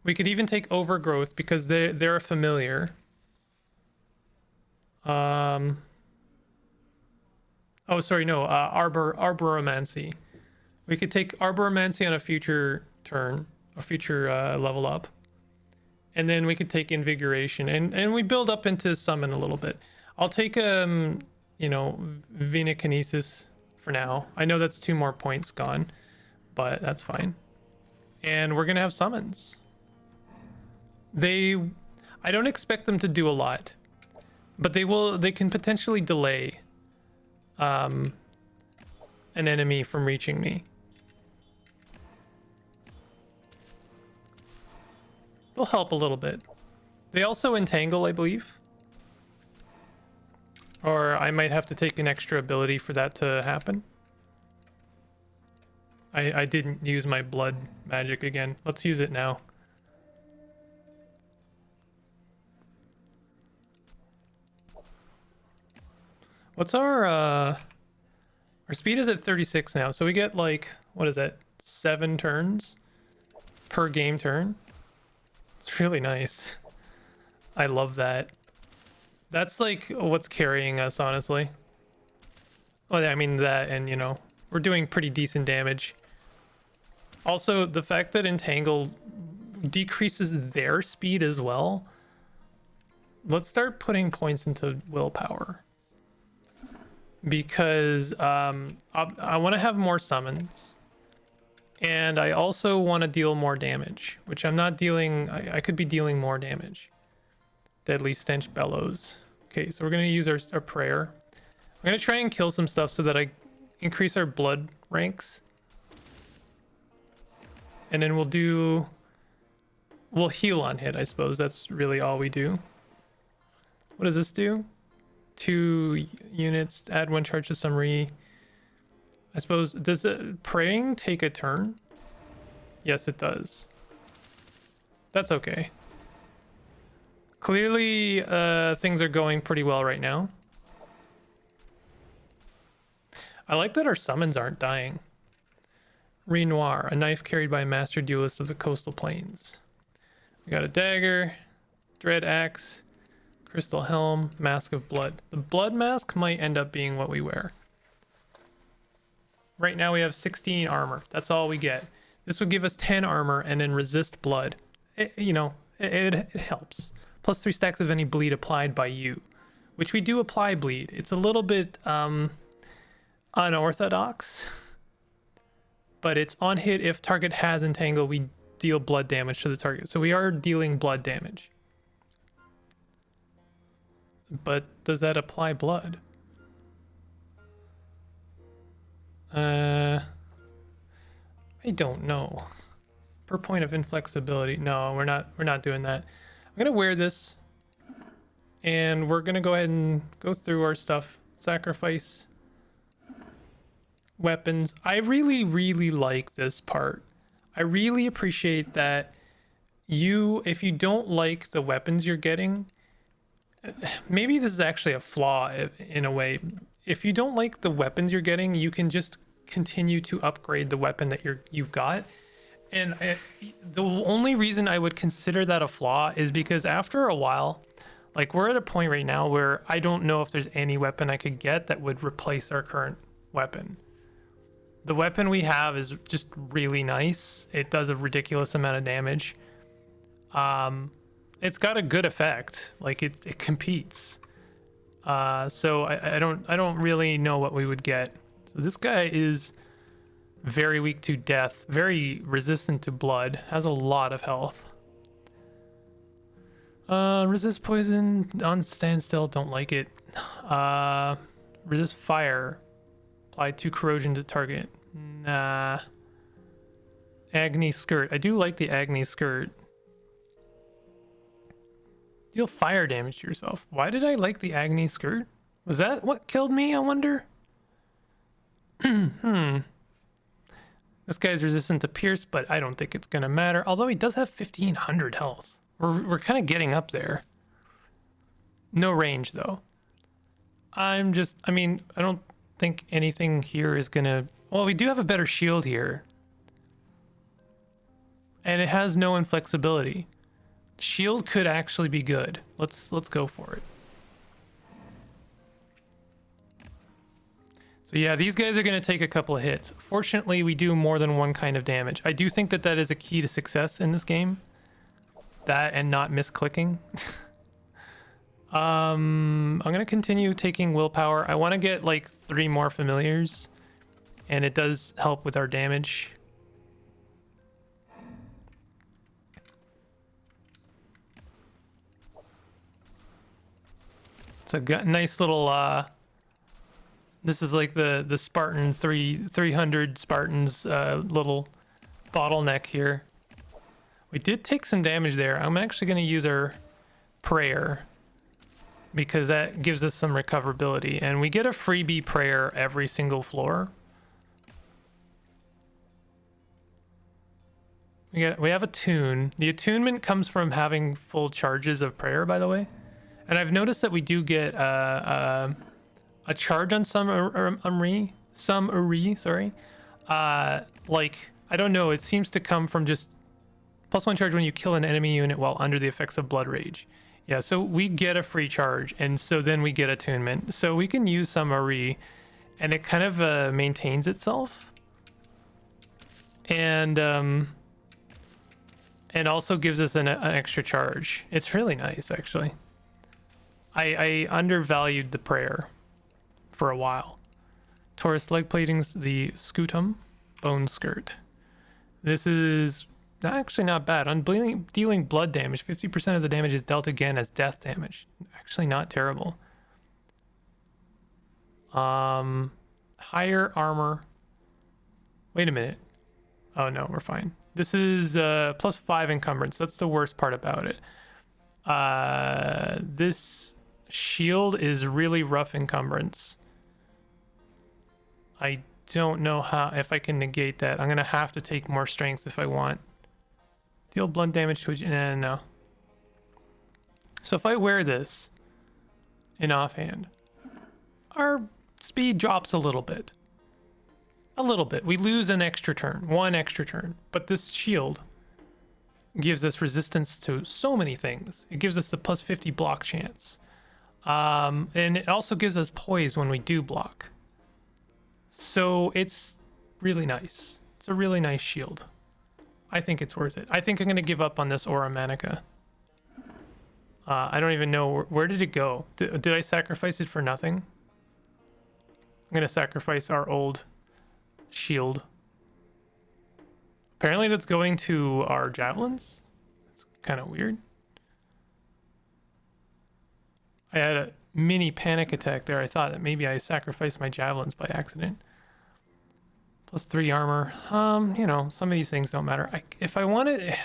We could even take Overgrowth because they're a familiar. Oh, sorry, no. Arboromancy. We could take Arboromancy on a future turn, a future level up. And then we could take Invigoration. And we build up into Summon a little bit. I'll take, you know, Venokinesis for now. I know that's 2 more points gone, but that's fine. And we're going to have Summons. I don't expect them to do a lot, but they can potentially delay an enemy from reaching me. They'll help a little bit. They also entangle, I believe. Or I might have to take an extra ability for that to happen. I didn't use my blood magic again. Let's use it now. What's our speed is at 36 now, so we get like, what is that, 7 turns per game turn. It's really nice. I love that. That's like what's carrying us, honestly. Well, I mean that, and you know, we're doing pretty decent damage. Also, the fact that Entangle decreases their speed as well. Let's start putting points into willpower. Because I want to have more summons. And I also want to deal more damage, which I'm not dealing. I could be dealing more damage. Deadly Stench Bellows. Okay, so we're going to use our prayer. I'm going to try and kill some stuff so that I increase our blood ranks. And then we'll heal on hit, I suppose. That's really all we do. What does this do? 2 units, add 1 charge to summary. I suppose, does praying take a turn? Yes, it does. That's okay. Clearly, things are going pretty well right now. I like that our summons aren't dying. Renoir, a knife carried by a master duelist of the coastal plains. We got a dagger, dread axe, crystal helm, mask of blood. The blood mask might end up being what we wear. Right now we have 16 armor. That's all we get. This would give us 10 armor and then resist blood. It helps. Plus 3 stacks of any bleed applied by you, which we do apply bleed. It's a little bit unorthodox, but it's on hit. If target has entangle, we deal blood damage to the target. So we are dealing blood damage. But does that apply blood? I don't know. Per point of inflexibility. No, we're not doing that. I'm gonna wear this, and we're gonna go ahead and go through our stuff. Sacrifice weapons. I really like this part. I really appreciate that if you don't like the weapons you're getting, maybe this is actually a flaw in a way. If you don't like the weapons you're getting, you can just continue to upgrade the weapon that you've got. And the only reason I would consider that a flaw is because after a while, like we're at a point right now where I don't know if there's any weapon I could get that would replace our current weapon. The weapon we have is just really nice. It does a ridiculous amount of damage. It's got a good effect. Like it competes. So I don't really know what we would get. So this guy is very weak to death, very resistant to blood, has a lot of health. Resist poison on standstill, don't like it. Resist fire, apply 2 corrosion to target. Nah. Agni skirt, I do like the Agni skirt. Deal fire damage to yourself. Why did I like the Agni skirt? Was that what killed me, I wonder? This guy's resistant to pierce, but I don't think it's gonna matter. Although he does have 1500 health. We're kind of getting up there. No range though. I don't think anything here is gonna... Well, we do have a better shield here. And it has no inflexibility. Shield could actually be good. Let's go for it. So yeah, these guys are going to take a couple of hits. Fortunately, we do more than one kind of damage. I do think that is a key to success in this game. That and not misclicking. I'm going to continue taking willpower. I want to get like 3 more familiars, and it does help with our damage. It's a nice little this is like the Spartan 300 Spartans little bottleneck here. We did take some damage there. I'm actually going to use our prayer because that gives us some recoverability, and we get a freebie prayer every single floor. We have a tune. The attunement comes from having full charges of prayer, by the way. And I've noticed that we do get a charge on some sorry. Like, I don't know, it seems to come from just +1 charge when you kill an enemy unit while under the effects of blood rage. Yeah, so we get a free charge, and so then we get attunement. So we can use some Ari, and it kind of maintains itself, and also gives us an extra charge. It's really nice, actually. I undervalued the prayer for a while. Taurus leg platings, the scutum, bone skirt. This is actually not bad. On dealing blood damage, 50% of the damage is dealt again as death damage. Actually not terrible. Higher armor. Wait a minute. Oh no, we're fine. This is +5 encumbrance. That's the worst part about it. This shield is really rough encumbrance. I don't know if I can negate that. I'm gonna have to take more strength if I want. Deal blunt damage to a... no. So if I wear this in offhand, our speed drops a little bit. A little bit. We lose an extra turn, one extra turn. But this shield gives us resistance to so many things. It gives us the +50 block chance. And it also gives us poise when we do block. So it's really nice. It's a really nice shield. I think it's worth it. I think I'm going to give up on this Aura Manica. I don't even know. Where did it go? Did I sacrifice it for nothing? I'm going to sacrifice our old shield. Apparently that's going to our javelins. It's kind of weird. I had a mini panic attack there. I thought that maybe I sacrificed my javelins by accident. +3 armor. You know, some of these things don't matter. If I wanted...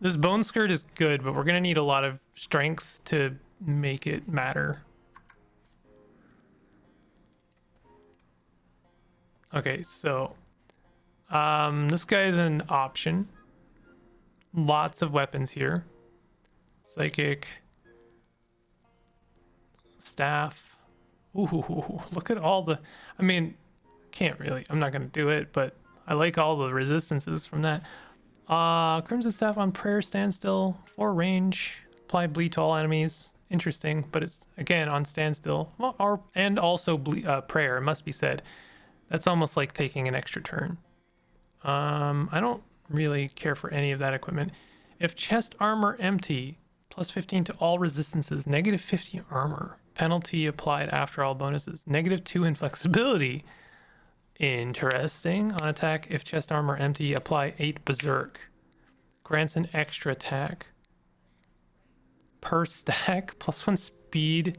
this bone skirt is good, but we're going to need a lot of strength to make it matter. Okay, so... this guy is an option. Lots of weapons here. Psychic. Staff. Ooh, look at all the... I mean... Can't really. I'm not going to do it, but I like all the resistances from that. Crimson Staff on prayer, standstill, 4 range, apply bleed to all enemies. Interesting, but it's again on standstill. Well, and also prayer, it must be said. That's almost like taking an extra turn. I don't really care for any of that equipment. If chest armor empty, +15 to all resistances, -50 armor. Penalty applied after all bonuses. -2 inflexibility. Interesting. On attack, if chest armor empty, apply 8 berserk. Grants an extra attack. Per stack, +1 speed.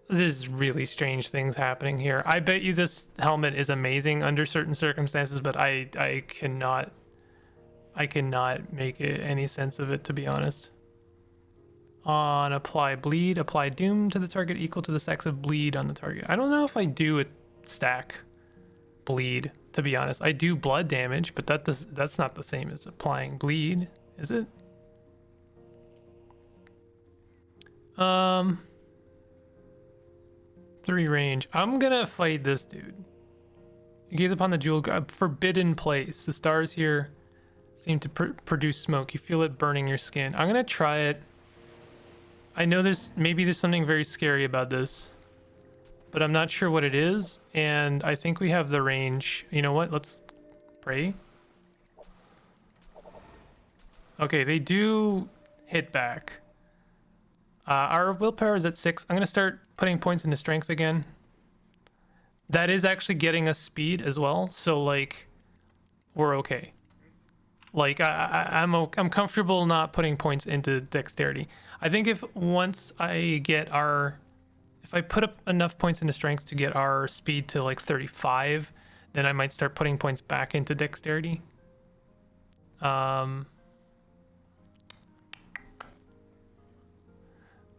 There's really strange things happening here. I bet you this helmet is amazing under certain circumstances, but I cannot make any sense of it, to be honest. On apply bleed, apply doom to the target equal to the stacks of bleed on the target. I don't know if I do a stack bleed, to be honest. I do blood damage, but that's not the same as applying bleed, is it? 3 range. I'm gonna fight this dude. Gaze upon the jewel, forbidden place. The stars here seem to produce smoke. You feel it burning your skin. I'm gonna try it. I know maybe there's something very scary about this, but I'm not sure what it is, and I think we have the range. You know what? Let's pray. Okay, they do hit back. Our willpower is at 6. I'm going to start putting points into strength again. That is actually getting us speed as well, so, like, we're okay. Like, I'm comfortable not putting points into dexterity. I think if I put up enough points into strength to get our speed to like 35, then I might start putting points back into dexterity.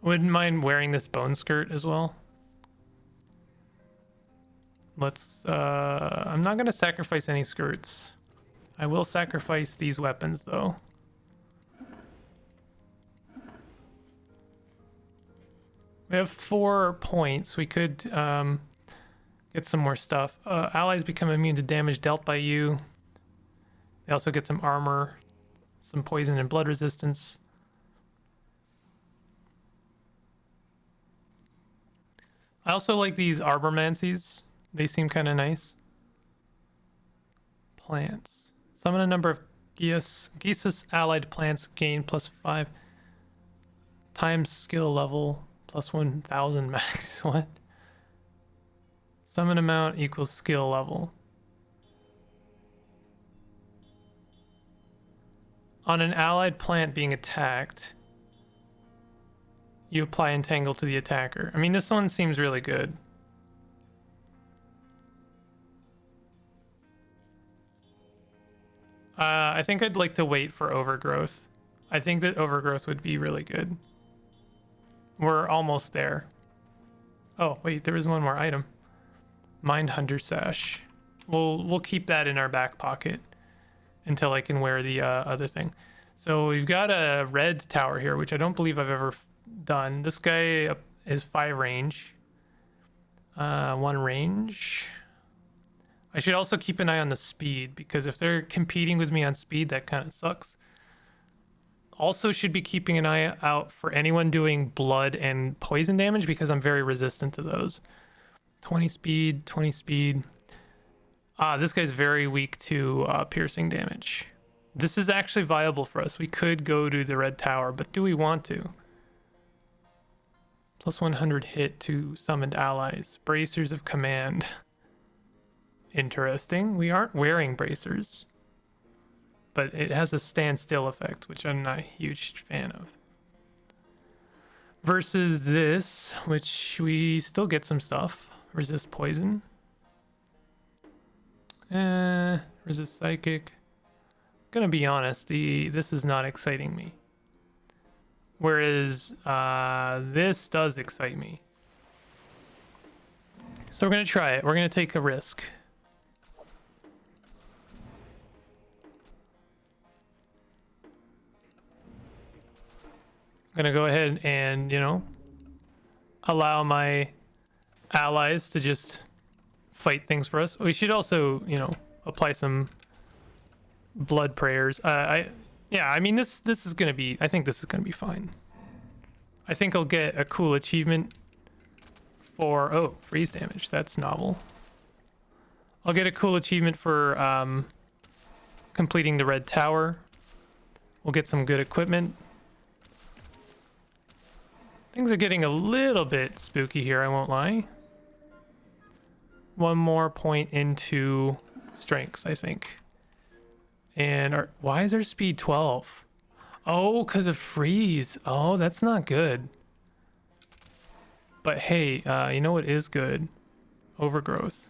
Wouldn't mind wearing this bone skirt as well. I'm not going to sacrifice any skirts. I will sacrifice these weapons though. We have 4 points. We could get some more stuff. Allies become immune to damage dealt by you. They also get some armor, some poison and blood resistance. I also like these arbormancies. They seem kind of nice. Plants. Summon a number of Geass allied plants, gain +5 times skill level plus 1000 max. What? Summon amount equals skill level. On an allied plant being attacked, you apply entangle to the attacker. I mean, this one seems really good. I think I'd like to wait for overgrowth. I think that overgrowth would be really good. We're almost there. Oh, wait, there is one more item. Mind Hunter Sash. We'll keep that in our back pocket until I can wear the other thing. So we've got a red tower here, which I don't believe I've ever done. This guy is 5 range. 1 range. I should also keep an eye on the speed, because if they're competing with me on speed, that kind of sucks. Also should be keeping an eye out for anyone doing blood and poison damage, because I'm very resistant to those. 20 speed, 20 speed. This guy's very weak to piercing damage. This is actually viable for us. We could go to the red tower, but do we want to? Plus 100 hit to summoned allies. Bracers of command. Interesting. We aren't wearing bracers, but it has a standstill effect, which I'm not a huge fan of. Versus this, which we still get some stuff. Resist poison. Resist psychic. Gonna be honest, this is not exciting me. Whereas this does excite me. So we're gonna try it. We're gonna take a risk. I'm gonna go ahead and, you know, allow my allies to just fight things for us. We should also, you know, apply some blood prayers. Yeah, I mean, this is gonna be, I think this is gonna be fine. I think I'll get a cool achievement for, oh, freeze damage. That's novel. I'll get a cool achievement for completing the red tower. We'll get some good equipment. Things are getting a little bit spooky here, I won't lie. One more point into strength, I think. And why is our speed 12? Oh, because of freeze. Oh, that's not good. But hey, you know what is good? Overgrowth.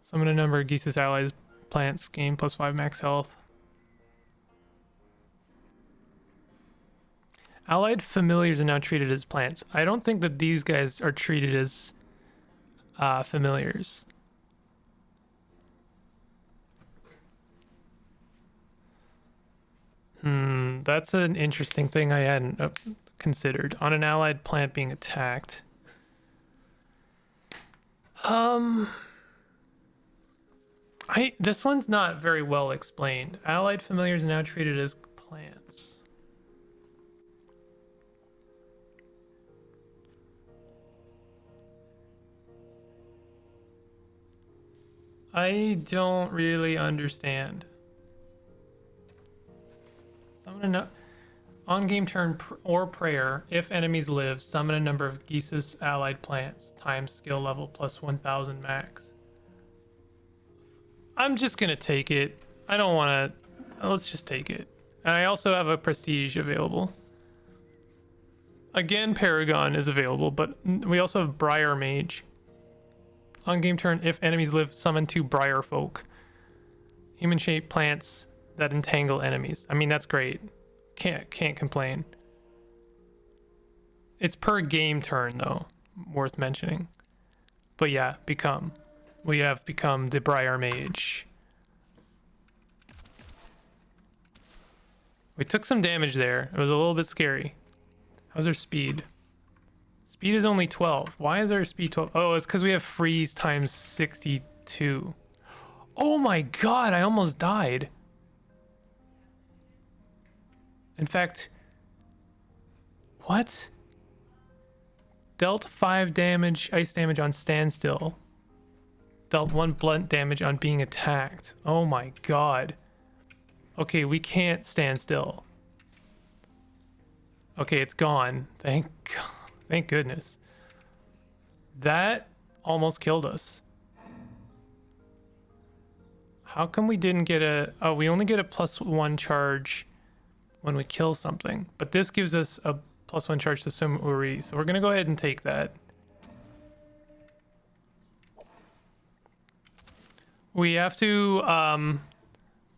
Summon a number of Geass allies plants, gain +5 max health. Allied familiars are now treated as plants. I don't think that these guys are treated as familiars. That's an interesting thing I hadn't considered. On an allied plant being attacked. This one's not very well explained. Allied familiars are now treated as plants. I don't really understand. Summon on game turn or prayer, if enemies live, summon a number of Geass allied plants, times skill level plus 1000 max. I'm just gonna take it. I don't want to. Let's just take it. And I also have a prestige available. Again, Paragon is available, but we also have Briar Mage. On game turn, if enemies live, summon 2 Briar Folk. Human-shaped plants that entangle enemies. I mean, that's great. Can't complain. It's per game turn, though. Worth mentioning. But yeah, we have become the Briar Mage. We took some damage there. It was a little bit scary. How's our speed? Speed is only 12. Why is our speed 12? Oh, it's because we have freeze times 62. Oh my god, I almost died. In fact, what? Dealt 5 damage, ice damage on standstill. Dealt 1 blunt damage on being attacked. Oh my god. Okay, we can't stand still. Okay, it's gone. Thank goodness. That almost killed us. How come we didn't get a... Oh, we only get a +1 charge when we kill something. But this gives us a +1 charge to Sumuri. So we're going to go ahead and take that. We have to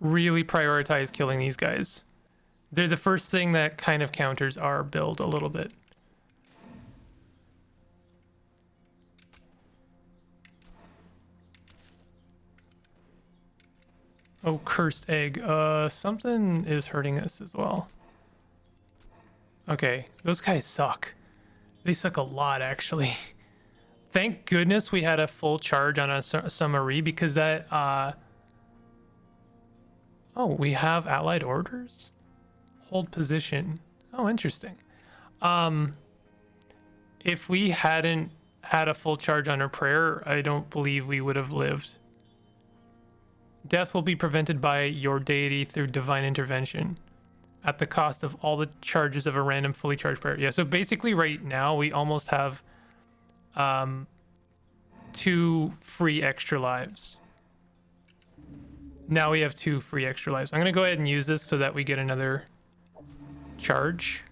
really prioritize killing these guys. They're the first thing that kind of counters our build a little bit. Oh, cursed egg. Something is hurting us as well. Okay, those guys suck. They suck a lot, actually. Thank goodness we had a full charge on a summary, because that... Oh, we have allied orders? Hold position. Oh, interesting. If we hadn't had a full charge on our prayer, I don't believe we would have lived. Death will be prevented by your deity through divine intervention at the cost of all the charges of a random fully charged prayer. Yeah, so basically right now we almost have 2 free extra lives. Now we have 2 free extra lives. I'm going to go ahead and use this so that we get another charge.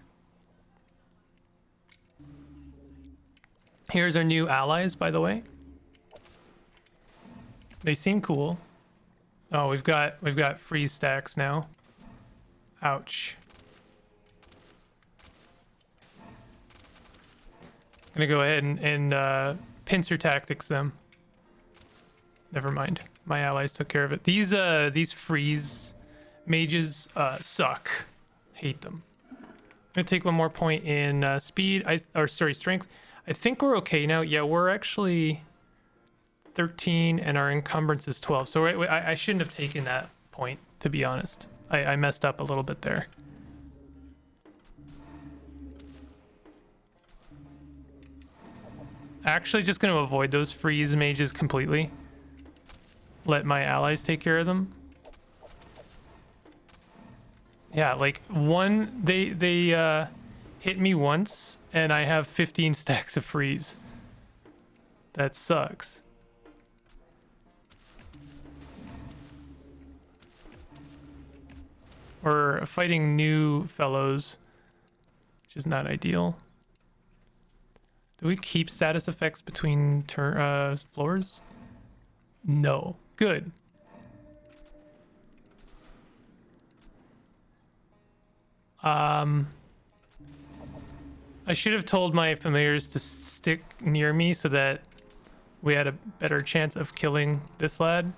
Here's our new allies, by the way. They seem cool. Oh, we've got freeze stacks now. Ouch. I'm gonna go ahead and pincer tactics them. Never mind. My allies took care of it. These freeze mages suck. Hate them. I'm gonna take 1 more point in speed. Strength. I think we're okay now. Yeah, we're actually 13 and our encumbrance is 12. So I shouldn't have taken that point, to be honest. I messed up a little bit there. Actually just going to avoid those freeze mages completely. Let my allies take care of them. Yeah, like they hit me once and I have 15 stacks of freeze. That sucks. We're fighting new fellows, which is not ideal. Do we keep status effects between floors? No. Good. I should have told my familiars to stick near me so that we had a better chance of killing this lad.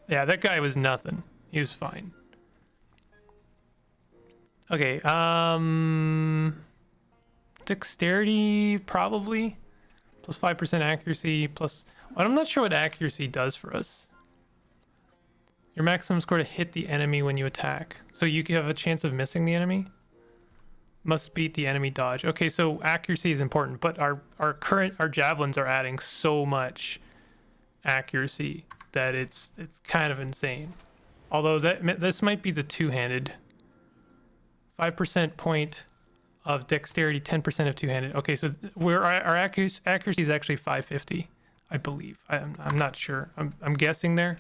Yeah, that guy was nothing. He was fine. Okay, dexterity probably plus 5% accuracy plus... I'm not sure what accuracy does for us. Your maximum score to hit the enemy when you attack. So you have a chance of missing the enemy. Must beat the enemy dodge. Okay, so accuracy is important, but our javelins are adding so much accuracy that it's kind of insane. Although this might be the two-handed. 5% point of dexterity, 10% of two-handed. Okay, so our accuracy is actually 550, I believe. I'm not sure. I'm guessing there.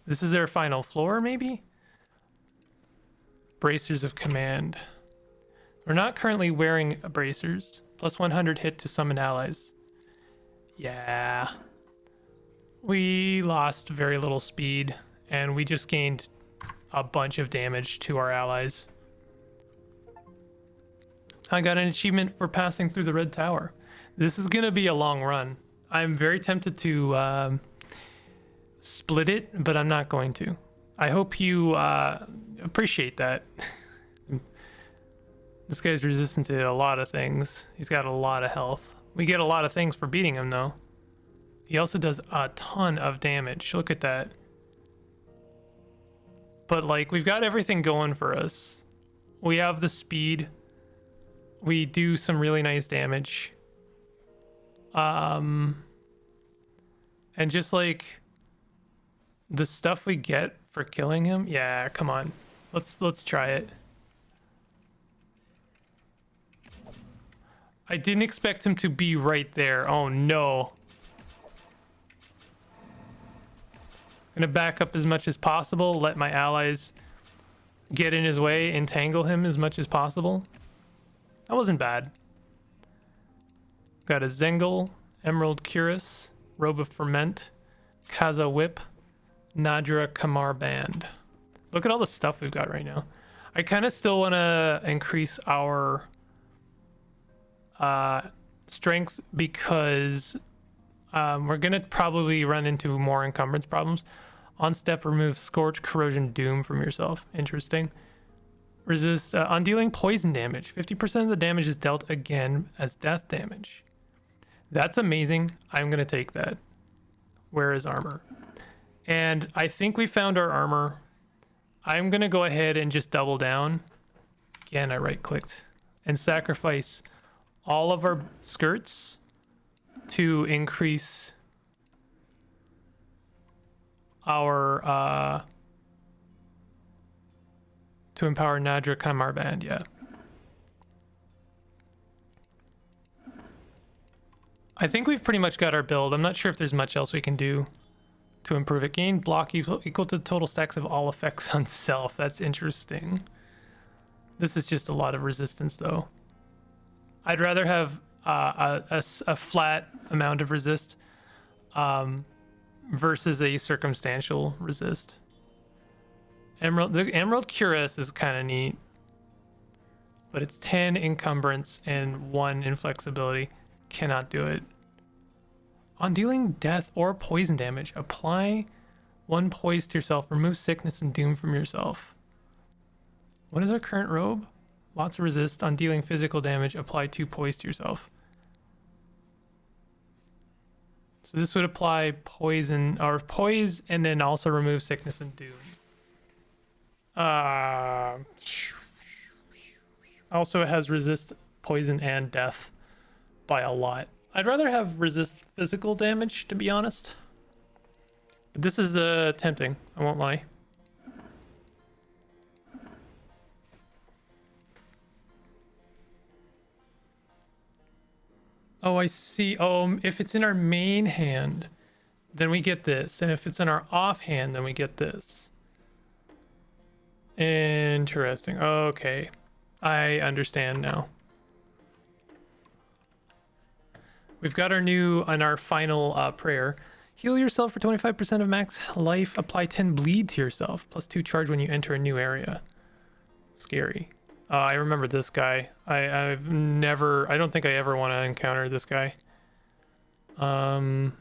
This is their final floor, maybe? Bracers of command. We're not currently wearing bracers. Plus 100 hit to summon allies. Yeah. We lost very little speed, and we just gained a bunch of damage to our allies. I got an achievement for passing through the Red Tower. This is going to be a long run. I'm very tempted to split it, but I'm not going to. I hope you appreciate that. This guy's resistant to a lot of things. He's got a lot of health. We get a lot of things for beating him, though. He also does a ton of damage. Look at that. But, like, we've got everything going for us. We have the speed. We do some really nice damage. And just like the stuff we get for killing him. Yeah, come on. Let's try it. I didn't expect him to be right there. Oh no. Gonna back up as much as possible, let my allies get in his way, entangle him as much as possible. That wasn't bad. Got a Zengel, Emerald Cuirass, Robe of Ferment, Kaza Whip, Nadra Kamar Band. Look at all the stuff we've got right now. I kind of still want to increase our strength because we're gonna probably run into more encumbrance problems. On step, remove Scorch, Corrosion, Doom from yourself. Interesting. Resist on dealing poison damage. 50% of the damage is dealt again as death damage. That's amazing. I'm gonna take that. Where is armor? And I think we found our armor. I'm gonna go ahead and just double down. Again, I right-clicked and sacrifice all of our skirts to increase our to empower Nadra Kamar Band. Yeah, I think we've pretty much got our build. I'm not sure if there's much else we can do to improve it. Gain block equal to the total stacks of all effects on self. That's interesting. This is just a lot of resistance though. I'd rather have a flat amount of resist versus a circumstantial resist. The Emerald Cuirass is kind of neat, but it's 10 encumbrance and 1 inflexibility. Cannot do it. On dealing death or poison damage, apply 1 poise to yourself. Remove sickness and doom from yourself. What is our current robe? Lots of resist. On dealing physical damage, apply 2 poise to yourself. So this would apply poison or poise and then also remove sickness and doom. Also it has resist poison and death by a lot. I'd rather have resist physical damage, to be honest. But this is tempting, I won't lie. Oh, I see. Oh, if it's in our main hand, then we get this. And if it's in our offhand, then we get this. Interesting. Okay. I understand now. We've got our new and our final prayer. Heal yourself for 25% of max life. Apply 10 bleed to yourself. Plus 2 charge when you enter a new area. Scary. I remember this guy. I don't think I ever want to encounter this guy. 1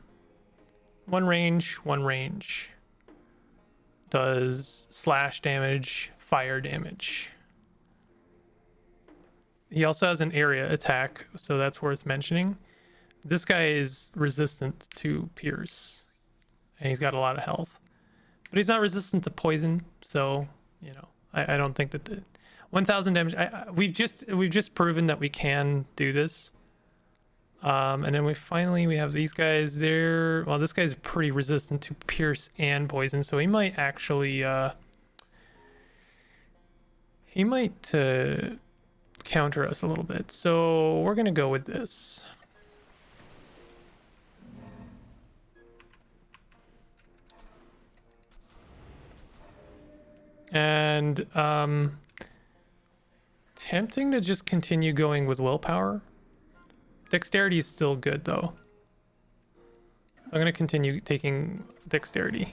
range. Does slash damage, fire damage. He also has an area attack, so that's worth mentioning. This guy is resistant to pierce, and he's got a lot of health. But he's not resistant to poison, so, you know, I don't think that the 1,000 damage. We've just proven that we can do this. And then we have these guys there. Well, this guy's pretty resistant to pierce and poison, so he might actually counter us a little bit. So we're gonna go with this. And tempting to just continue going with willpower. Dexterity is still good though. So I'm going to continue taking dexterity.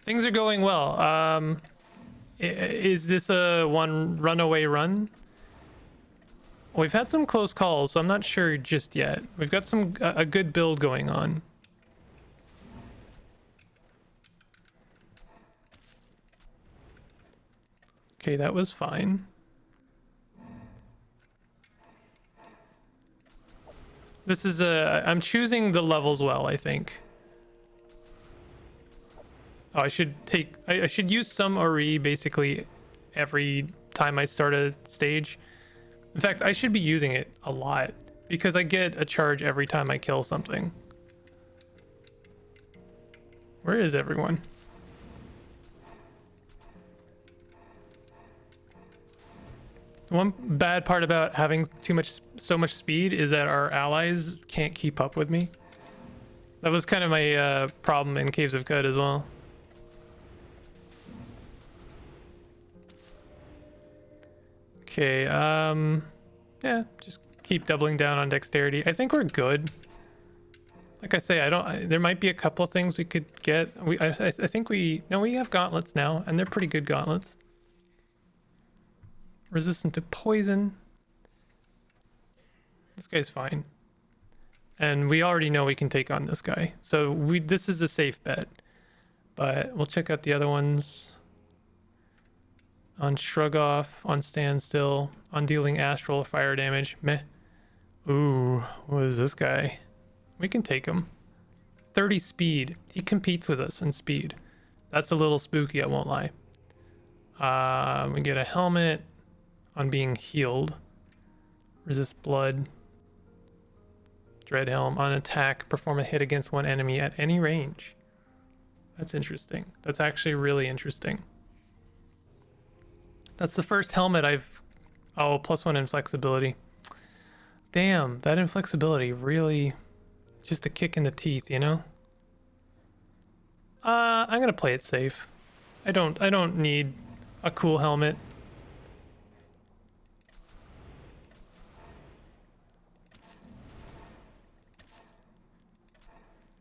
Things are going well. Is this a one runaway run? Well, we've had some close calls, so I'm not sure just yet. We've got a good build going on. Okay, that was fine. This is I'm choosing the levels well, I think. Oh, I should I should use some RE basically every time I start a stage. In fact, I should be using it a lot because I get a charge every time I kill something. Where is everyone? One bad part about having so much speed is that our allies can't keep up with me. That was kind of my problem in Caves of Cud as well. Okay, yeah, just keep doubling down on dexterity. I think we're good. Like I say, there might be a couple of things we could get. I think we have gauntlets now, and they're pretty good gauntlets. Resistant to poison. This guy's fine. And we already know we can take on this guy. So this is a safe bet. But we'll check out the other ones. On Shrug Off, on Standstill, on dealing astral fire damage. Meh. Ooh, what is this guy? We can take him. 30 speed. He competes with us in speed. That's a little spooky, I won't lie. We get a helmet on being healed. Resist blood. Dread Helm. On attack, perform a hit against one enemy at any range. That's interesting. That's actually really interesting. That's the first helmet I've... Oh, +1 inflexibility. Damn, that inflexibility really... Just a kick in the teeth, you know? I'm gonna play it safe. I don't need a cool helmet.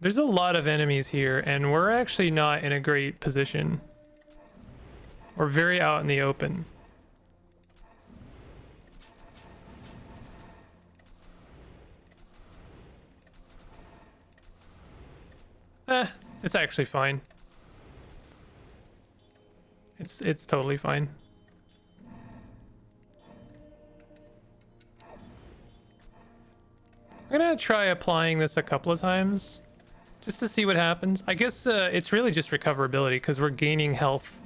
There's a lot of enemies here, and we're actually not in a great position. We're very out in the open. It's actually fine. It's totally fine. I'm gonna try applying this a couple of times just to see what happens. I guess it's really just recoverability because we're gaining health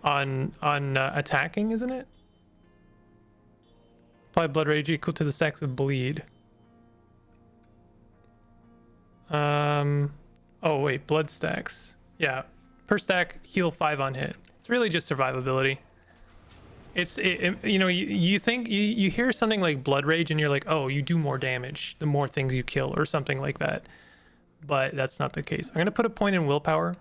on attacking, isn't it? Apply blood rage equal to the stacks of bleed. Oh wait, blood stacks. Yeah, per stack heal 5 on hit. It's really just survivability. You know, you think you hear something like blood rage and you're like, oh, you do more damage the more things you kill or something like that, but that's not the case. I'm gonna put a point in willpower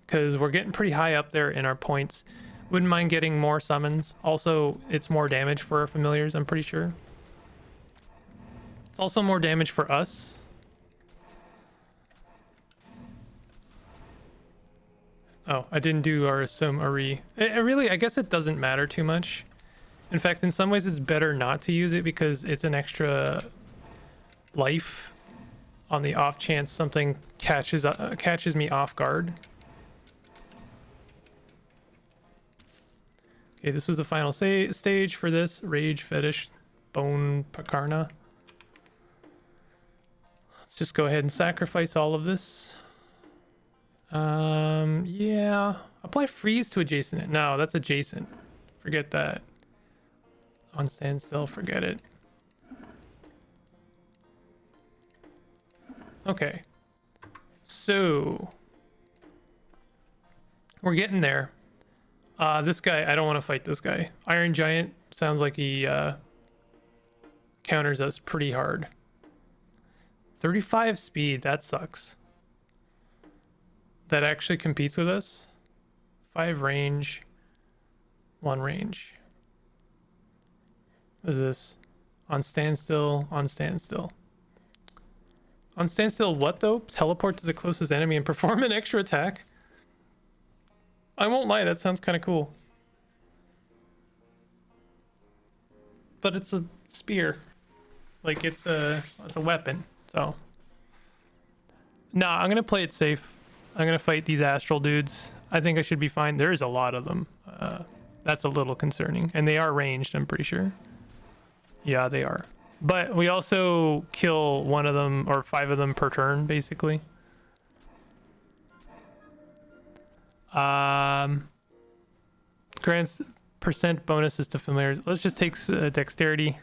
because we're getting pretty high up there in our points. Wouldn't mind getting more summons. Also, it's more damage for our familiars, I'm pretty sure. It's also more damage for us. Oh, I didn't do our assume Ari. I guess it doesn't matter too much. In fact, in some ways it's better not to use it because it's an extra life on the off chance something catches me off guard. Okay, this was the final stage for this Rage Fetish Bone Pakarna. Let's just go ahead and sacrifice all of this. Yeah, apply freeze to adjacent. No, that's adjacent. Forget that. On standstill, forget it. Okay, so we're getting there. This guy, I don't want to fight this guy. Iron Giant sounds like he counters us pretty hard. 35 speed, that sucks. That actually competes with us. 5 range, 1 range. What is this? On standstill, on standstill. On standstill what though? Teleport to the closest enemy and perform an extra attack? I won't lie, that sounds kind of cool. But it's a spear. Like it's a weapon, so. Nah, I'm gonna play it safe. I'm gonna fight these astral dudes. I think I should be fine. There is a lot of them. That's a little concerning. And they are ranged, I'm pretty sure. Yeah, they are. But we also kill 1 of them or 5 of them per turn, basically. Grants percent bonuses to familiars. Let's just take dexterity.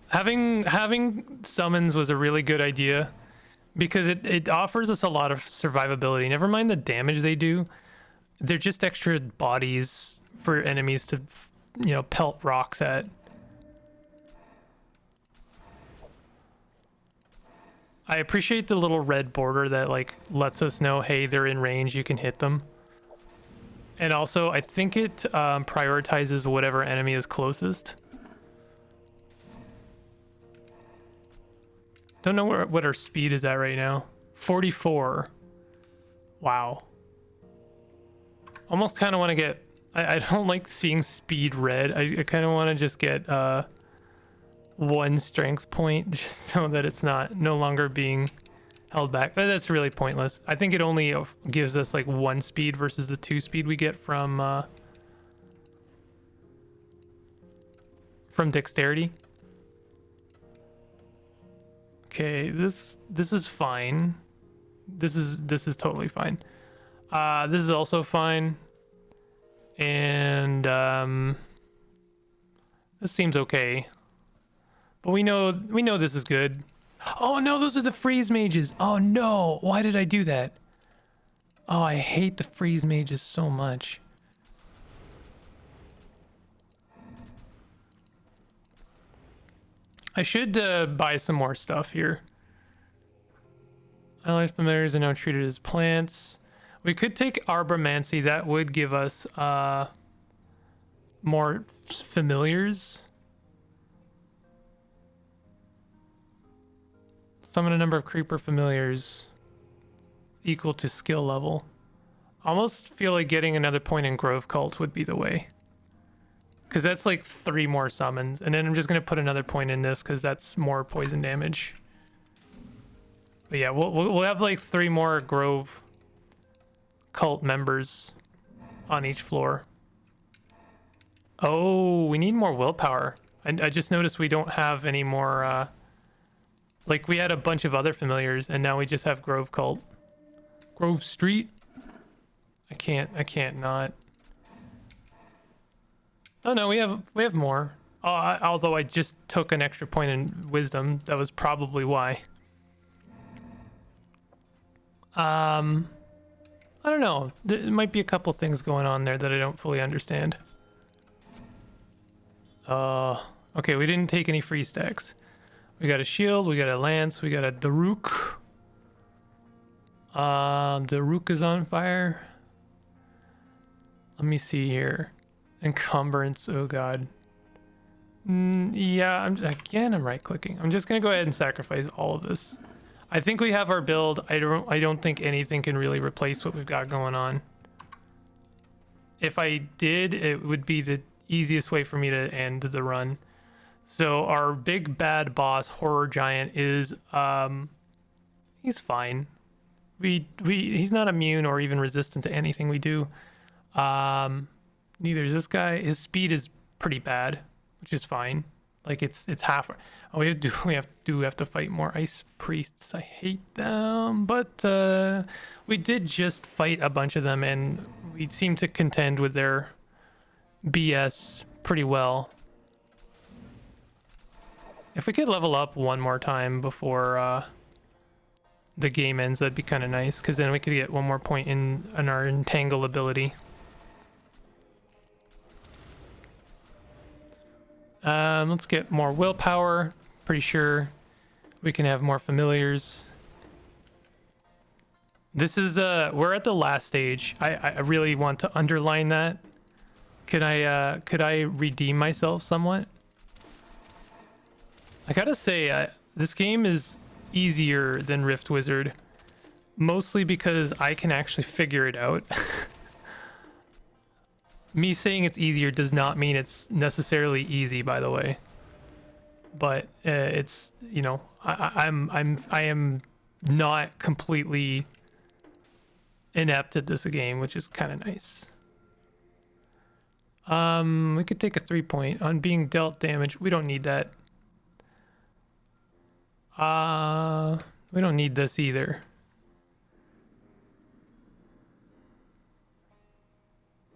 Having summons was a really good idea because it offers us a lot of survivability. Never mind the damage they do. They're just extra bodies for enemies to, you know, pelt rocks at. I appreciate the little red border that like lets us know, hey, they're in range, you can hit them. And also, I think it prioritizes whatever enemy is closest. Don't know what our speed is at right now. 44. Wow. Almost kind of want to get... I don't like seeing speed red. I kind of want to just get one strength point just so that it's no longer being held back. But that's really pointless. I think it only gives us like 1 speed versus the 2 speed we get from dexterity. Okay, this is fine. This is totally fine. This is also fine. And this seems okay. But we know this is good. Oh no, those are the freeze mages. Oh no, why did I do that? Oh, I hate the freeze mages so much. I should buy some more stuff here. Allied familiars are now treated as plants. We could take Arbormancy. That would give us more familiars. Summon a number of creeper familiars equal to skill level. Almost feel like getting another point in Grove Cult would be the way. Because that's like 3 more summons. And then I'm just going to put another point in this because that's more poison damage. But yeah, we'll have like 3 more Grove Cult members on each floor. Oh, we need more willpower. I just noticed we don't have any more... like we had a bunch of other familiars and now we just have Grove Cult. Grove Street? I can't not. Oh no, we have more. Although I just took an extra point in wisdom, that was probably why. I don't know. There might be a couple things going on there that I don't fully understand. Okay, we didn't take any free stacks. We got a shield, we got a lance, we got a Daruk. Daruk is on fire. Let me see here. Encumbrance, oh god. Yeah, I'm right clicking. I'm just gonna go ahead and sacrifice all of this. I think we have our build. I don't think anything can really replace what we've got going on. If I did, it would be the easiest way for me to end the run. So our big bad boss, Horror Giant, is he's fine. He's not immune or even resistant to anything we do. Neither is this guy. His speed is pretty bad, which is fine. Like it's half. Oh, we have to fight more ice priests. I hate them, but we did just fight a bunch of them, and we seem to contend with their BS pretty well. If we could level up one more time before the game ends, that'd be kind of nice, because then we could get one more point in our entangle ability. Let's get more willpower. Pretty sure we can have more familiars. This is we're at the last stage. I really want to underline that. Could I redeem myself somewhat? I gotta say, this game is easier than Rift Wizard, mostly because I can actually figure it out. Me saying it's easier does not mean it's necessarily easy, by the way. But it's, you know, I am not completely inept at this game, which is kind of nice. We could take a 3 point on being dealt damage. We don't need that. We don't need this either.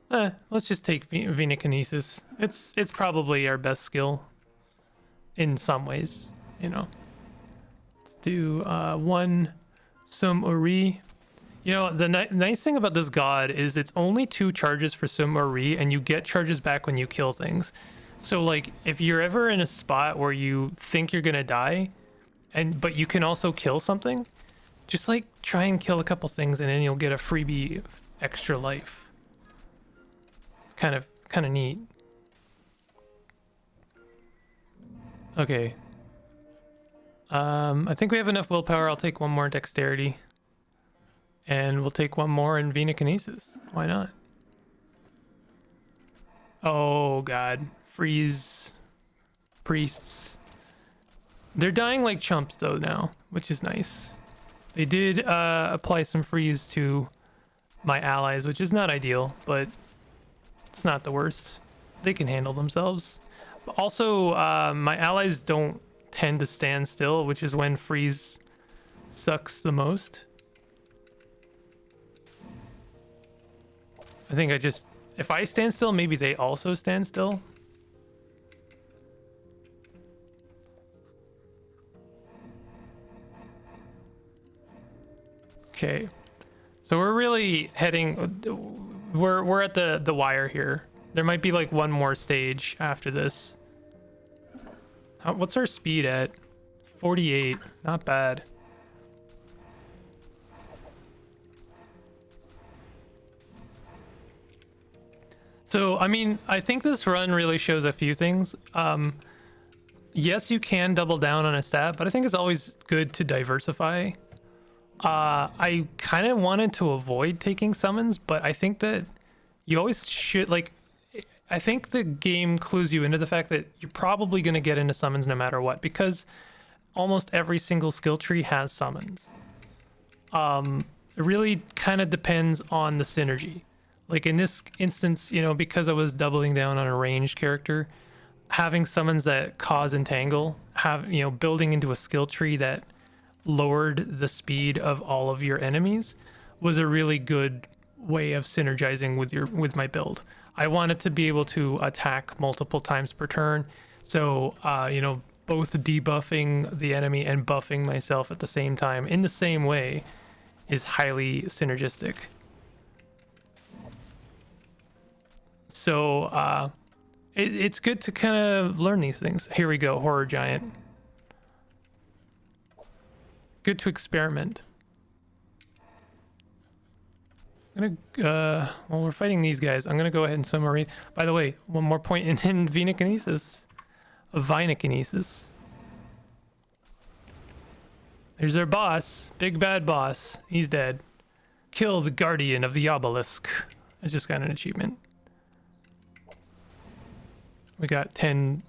Let's just take Venokinesis. It's probably our best skill in some ways, you know. Let's do one Sum Uri. You know, the nice thing about this god is it's only 2 charges for Sum Uri, and you get charges back when you kill things. So like if you're ever in a spot where you think you're gonna die, but you can also kill something, just like try and kill a couple things and then you'll get a freebie extra life. It's kind of neat. Okay. I think we have enough willpower. I'll take one more dexterity. And we'll take one more in Venokinesis. Why not? Oh god. Freeze. Priests. They're dying like chumps though now, which is nice. They did apply some freeze to my allies, which is not ideal, but it's not the worst. They can handle themselves. Also, my allies don't tend to stand still, which is when freeze sucks the most. I think if I stand still, maybe they also stand still. Okay, so we're really heading, we're at the wire here. There might be like one more stage after this. What's our speed at? 48, not bad. So, I mean, I think this run really shows a few things. Yes, you can double down on a stat, but I think it's always good to diversify. I kind of wanted to avoid taking summons, but I think that you always should, like, I think the game clues you into the fact that you're probably going to get into summons no matter what, because almost every single skill tree has summons. It really kind of depends on the synergy. Like in this instance, you know, because I was doubling down on a ranged character, having summons that cause entangle, building into a skill tree that lowered the speed of all of your enemies was a really good way of synergizing with my build. I wanted to be able to attack multiple times per turn, so both debuffing the enemy and buffing myself at the same time in the same way is highly synergistic. So it's good to kind of learn these things. Here we go, horror giant. Good to experiment. I'm gonna, while we're fighting these guys, I'm gonna go ahead and summary. By the way, one more point in Venokinesis. Vinokinesis. There's our boss, big bad boss. He's dead. Kill the guardian of the Obelisk. I just got an achievement. We got 10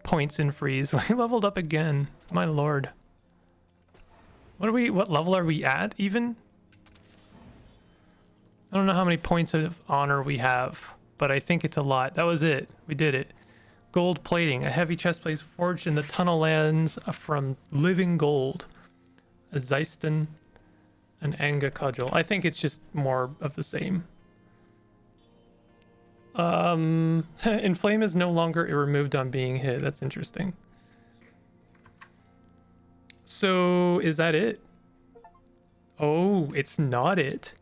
points in freeze. We leveled up again. My lord. What level are we at even? I don't know how many points of honor we have, but I think it's a lot. That was it. We did it. Gold plating, a heavy chest plate forged in the tunnel lands from living gold. A Zeiston, an Anga cudgel. I think it's just more of the same. Inflame is no longer removed on being hit. That's interesting. So is that it? Oh, it's not it.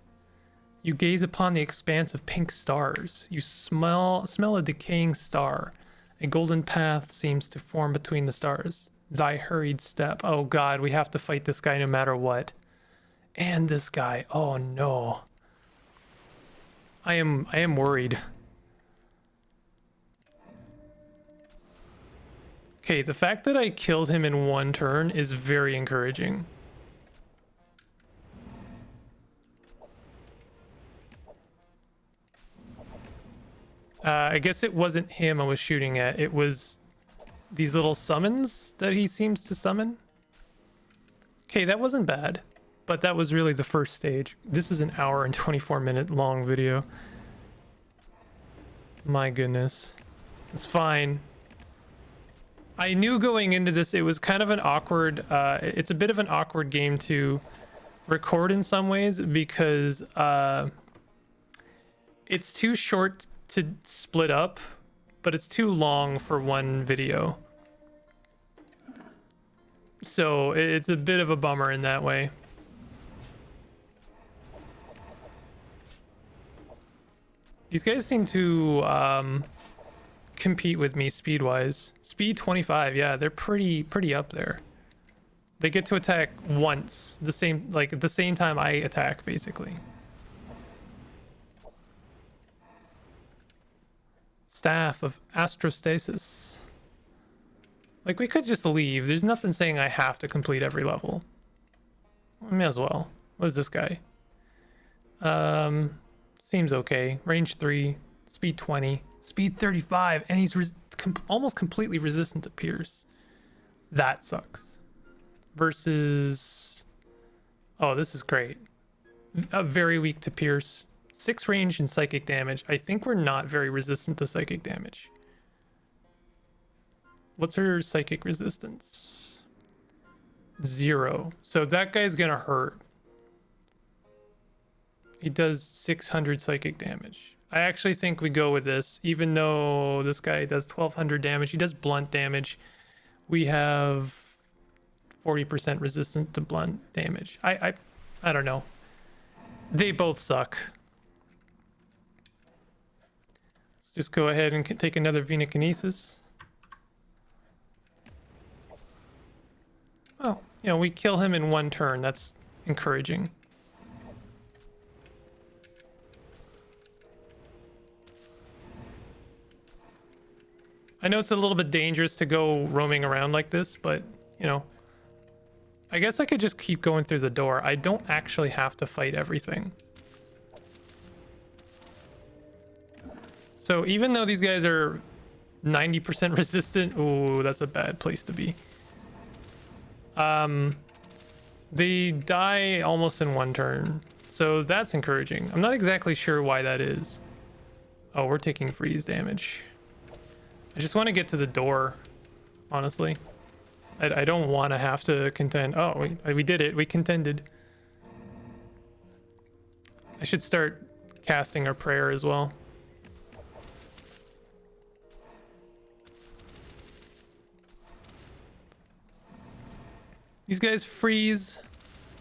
You gaze upon the expanse of pink stars. You smell a decaying star. A golden path seems to form between the stars. Thy hurried step. Oh god, we have to fight this guy no matter what. And this guy. Oh no. I am worried. Okay, the fact that I killed him in one turn is very encouraging. I guess it wasn't him I was shooting at. It was these little summons that he seems to summon. Okay, that wasn't bad, but that was really the first stage. This is an hour and 24-minute long video. My goodness. It's fine. I knew going into this it was kind of an awkward, it's a bit of an awkward game to record in some ways because it's too short to split up, but it's too long for one video. So it's a bit of a bummer in that way. These guys seem to compete with me speed-wise. Speed 25, yeah, they're pretty up there. They get to attack once, the same, like at the same time I attack, basically. Staff of Astrostasis. Like, we could just leave. There's nothing saying I have to complete every level. I may as well. What is this guy? Seems okay. Range 3, speed 20, speed 35, and he's almost completely resistant to pierce. That sucks. Versus... Oh, this is great. Very weak to pierce. 6 range and psychic damage. I think we're not very resistant to psychic damage. What's her psychic resistance? 0. So that guy's gonna hurt. He does 600 psychic damage. I actually think we go with this, even though this guy does 1200 damage. He does blunt damage. We have 40% resistant to blunt damage. I don't know. They both suck. Let's just go ahead and take another Venokinesis. Oh, you know, we kill him in one turn. That's encouraging. I know it's a little bit dangerous to go roaming around like this, but, you know, I guess I could just keep going through the door. I don't actually have to fight everything. So even though these guys are 90% resistant, ooh, that's a bad place to be. They die almost in one turn, so that's encouraging. I'm not exactly sure why that is. Oh, we're taking freeze damage. I just want to get to the door, honestly. I don't want to have to contend. Oh, we did it. We contended. I should start casting our prayer as well. These guys freeze.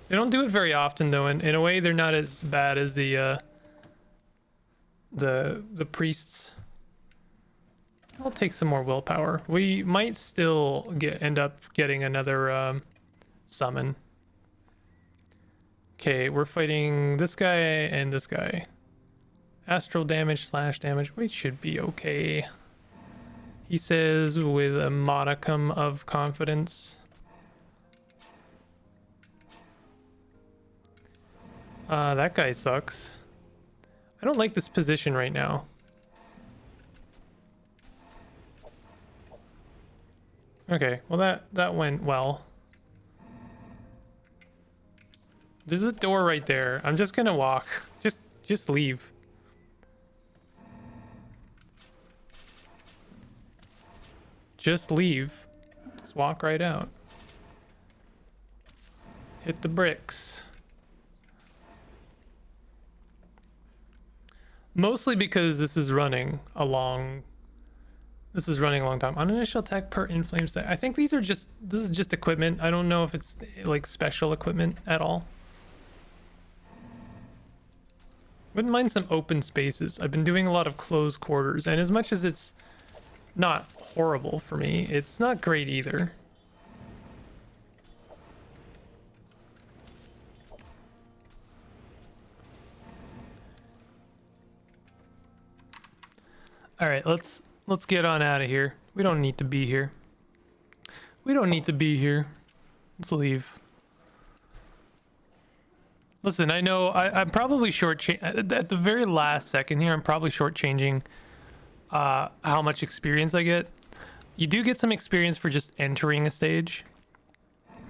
They don't do it very often, though. In a way, they're not as bad as the priests. I'll take some more willpower. We might still end up getting another summon. Okay, we're fighting this guy and this guy. Astral damage, slash damage. We should be okay. He says with a modicum of confidence. That guy sucks. I don't like this position right now. Okay, well that went well. There's a door right there. I'm just gonna walk. Just leave. Just leave. Just walk right out. Hit the bricks. Mostly because this is running a long time. On initial attack per inflame stack. I think this is just equipment. I don't know if it's like special equipment at all. Wouldn't mind some open spaces. I've been doing a lot of close quarters, and as much as it's not horrible for me, it's not great either. All right, let's get on out of here. We don't need to be here. We don't need to be here. Let's leave. Listen, I know I'm probably at the very last second here. I'm probably shortchanging how much experience I get. You do get some experience for just entering a stage,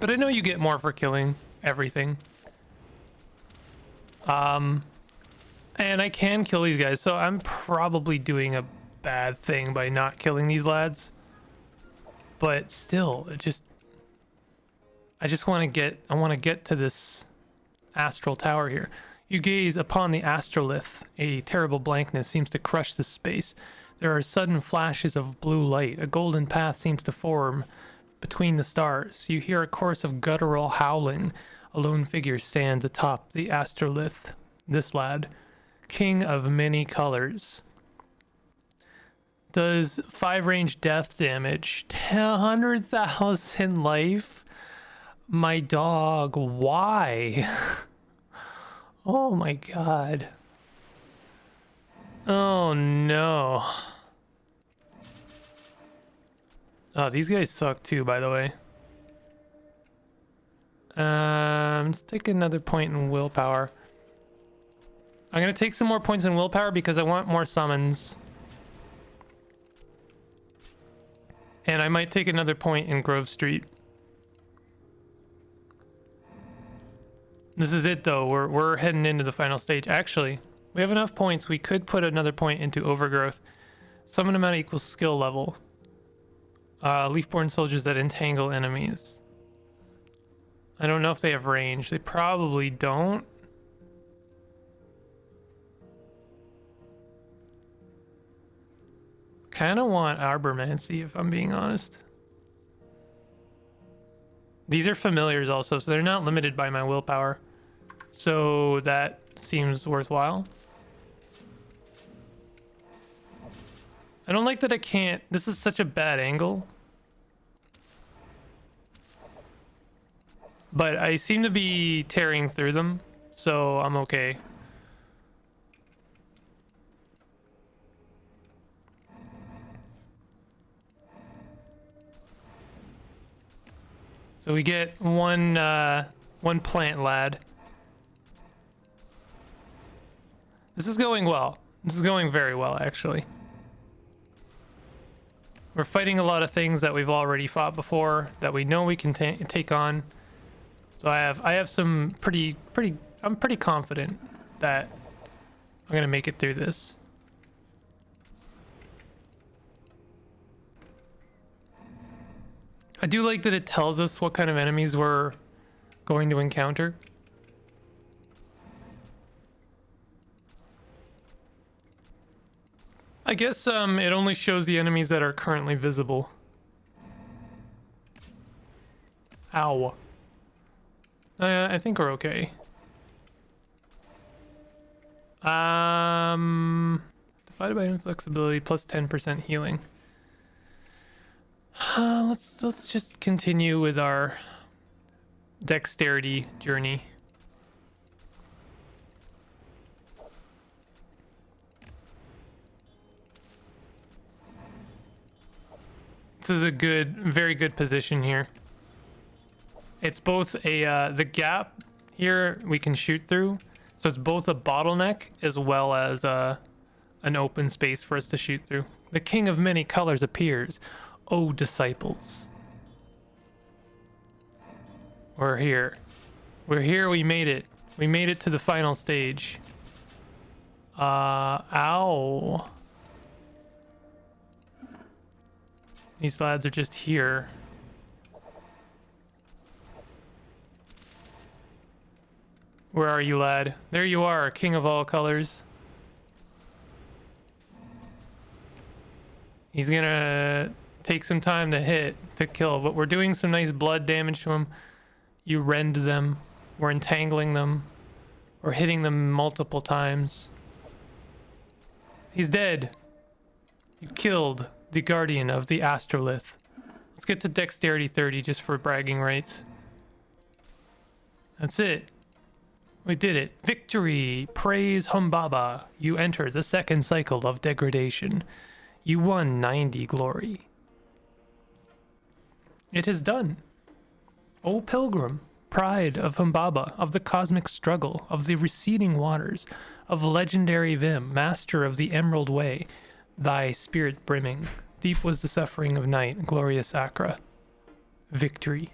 but I know you get more for killing everything. And I can kill these guys, so I'm probably doing a bad thing by not killing these lads. but still, I just want to get to this astral tower here. You gaze upon the Astrolith. A terrible blankness seems to crush the space. There are sudden flashes of blue light. A golden path seems to form between the stars. You hear a chorus of guttural howling. A lone figure stands atop the Astrolith. This lad, king of many colors. Does 5 range death damage. 100,000 life. My dog, why? Oh my god. Oh no. Oh, these guys suck too, by the way. Let's take another point in willpower. I'm gonna take some more points in willpower because I want more summons. And I might take another point in Grove Street. This is it though, we're heading into the final stage. Actually, we have enough points, we could put another point into Overgrowth. Summon amount equals skill level. Leafborn soldiers that entangle enemies. I don't know if they have range. They probably don't. Kind of want Arbormancy if I'm being honest. These are familiars also, so they're not limited by my willpower. So that seems worthwhile. I don't like that I can't... This is such a bad angle. But I seem to be tearing through them, so I'm okay. So we get one plant lad. This is going well. This is going very well, actually. We're fighting a lot of things that we've already fought before that we know we can take on. So I have some I'm pretty confident that I'm gonna make it through this. I do like that it tells us what kind of enemies we're going to encounter. I guess it only shows the enemies that are currently visible. Ow. I think we're okay. Divided by inflexibility plus 10% healing. Let's just continue with our dexterity journey. This is a very good position here. It's both the gap here we can shoot through, so it's both a bottleneck as well as an open space for us to shoot through. The king of many colors appears. O disciples. We're here. We're here, we made it. We made it to the final stage. Ow. These lads are just here. Where are you, lad? There you are, king of all colors. He's gonna take some time to kill, but we're doing some nice blood damage to him. You rend them. We're entangling them. We're hitting them multiple times. He's dead. You killed the guardian of the Astrolith. Let's get to dexterity 30 just for bragging rights. That's it. We did it. Victory! Praise Humbaba. You enter the second cycle of degradation. You won 90 glory. It is done. O pilgrim, pride of Humbaba, of the cosmic struggle, of the receding waters, of legendary Vim, master of the Emerald Way, thy spirit brimming. Deep was the suffering of night, glorious ACHRA. Victory.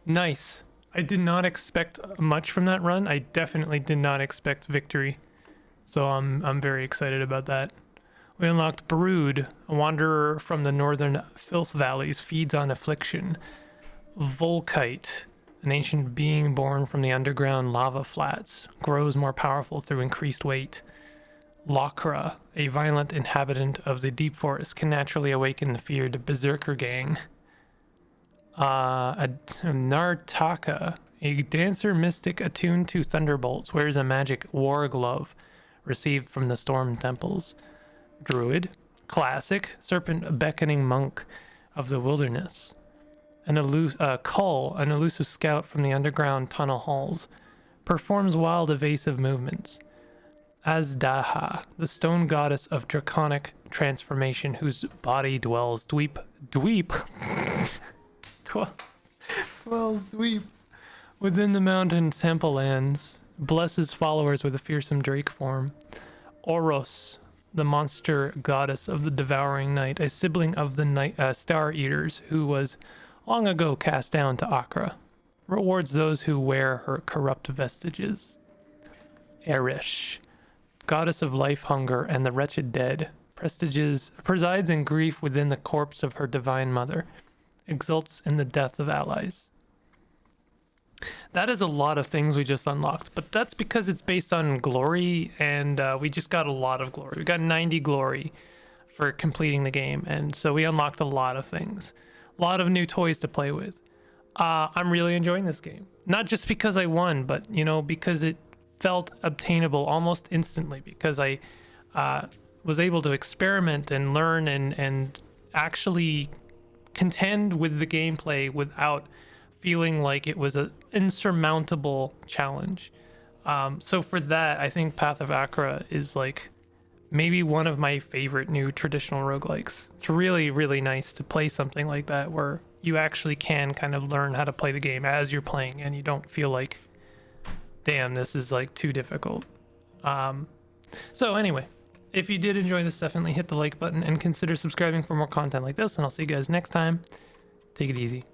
Nice. I did not expect much from that run. I definitely did not expect victory. So I'm very excited about that. We unlocked Brood, a wanderer from the northern filth valleys, feeds on affliction. Volkite, an ancient being born from the underground lava flats, grows more powerful through increased weight. Lokra, a violent inhabitant of the deep forest, can naturally awaken the feared berserker gang. A Nartaka, a dancer mystic attuned to thunderbolts, wears a magic war glove received from the storm temples. Druid, classic, serpent beckoning monk of the wilderness. Kull, an elusive scout from the underground tunnel halls, performs wild evasive movements. Azdaha, the stone goddess of draconic transformation, whose body dwells dweep within the mountain temple lands, blesses followers with a fearsome drake form. Oros, the monster goddess of the devouring night, a sibling of the night star eaters, who was long ago cast down to ACHRA, rewards those who wear her corrupt vestiges. Erish, goddess of life, hunger, and the wretched dead, presides in grief within the corpse of her divine mother, exults in the death of allies. That is a lot of things we just unlocked, but that's because it's based on glory, and we just got a lot of glory. We got 90 glory for completing the game, and so we unlocked a lot of things. A lot of new toys to play with. I'm really enjoying this game. Not just because I won, but, you know, because it felt obtainable almost instantly, because I was able to experiment and learn and actually contend with the gameplay without feeling like it was an insurmountable challenge. So for that, I think Path of ACHRA is like maybe one of my favorite new traditional roguelikes. It's really, really nice to play something like that where you actually can kind of learn how to play the game as you're playing and you don't feel like, damn, this is like too difficult. So anyway, if you did enjoy this, definitely hit the like button and consider subscribing for more content like this, and I'll see you guys next time. Take it easy.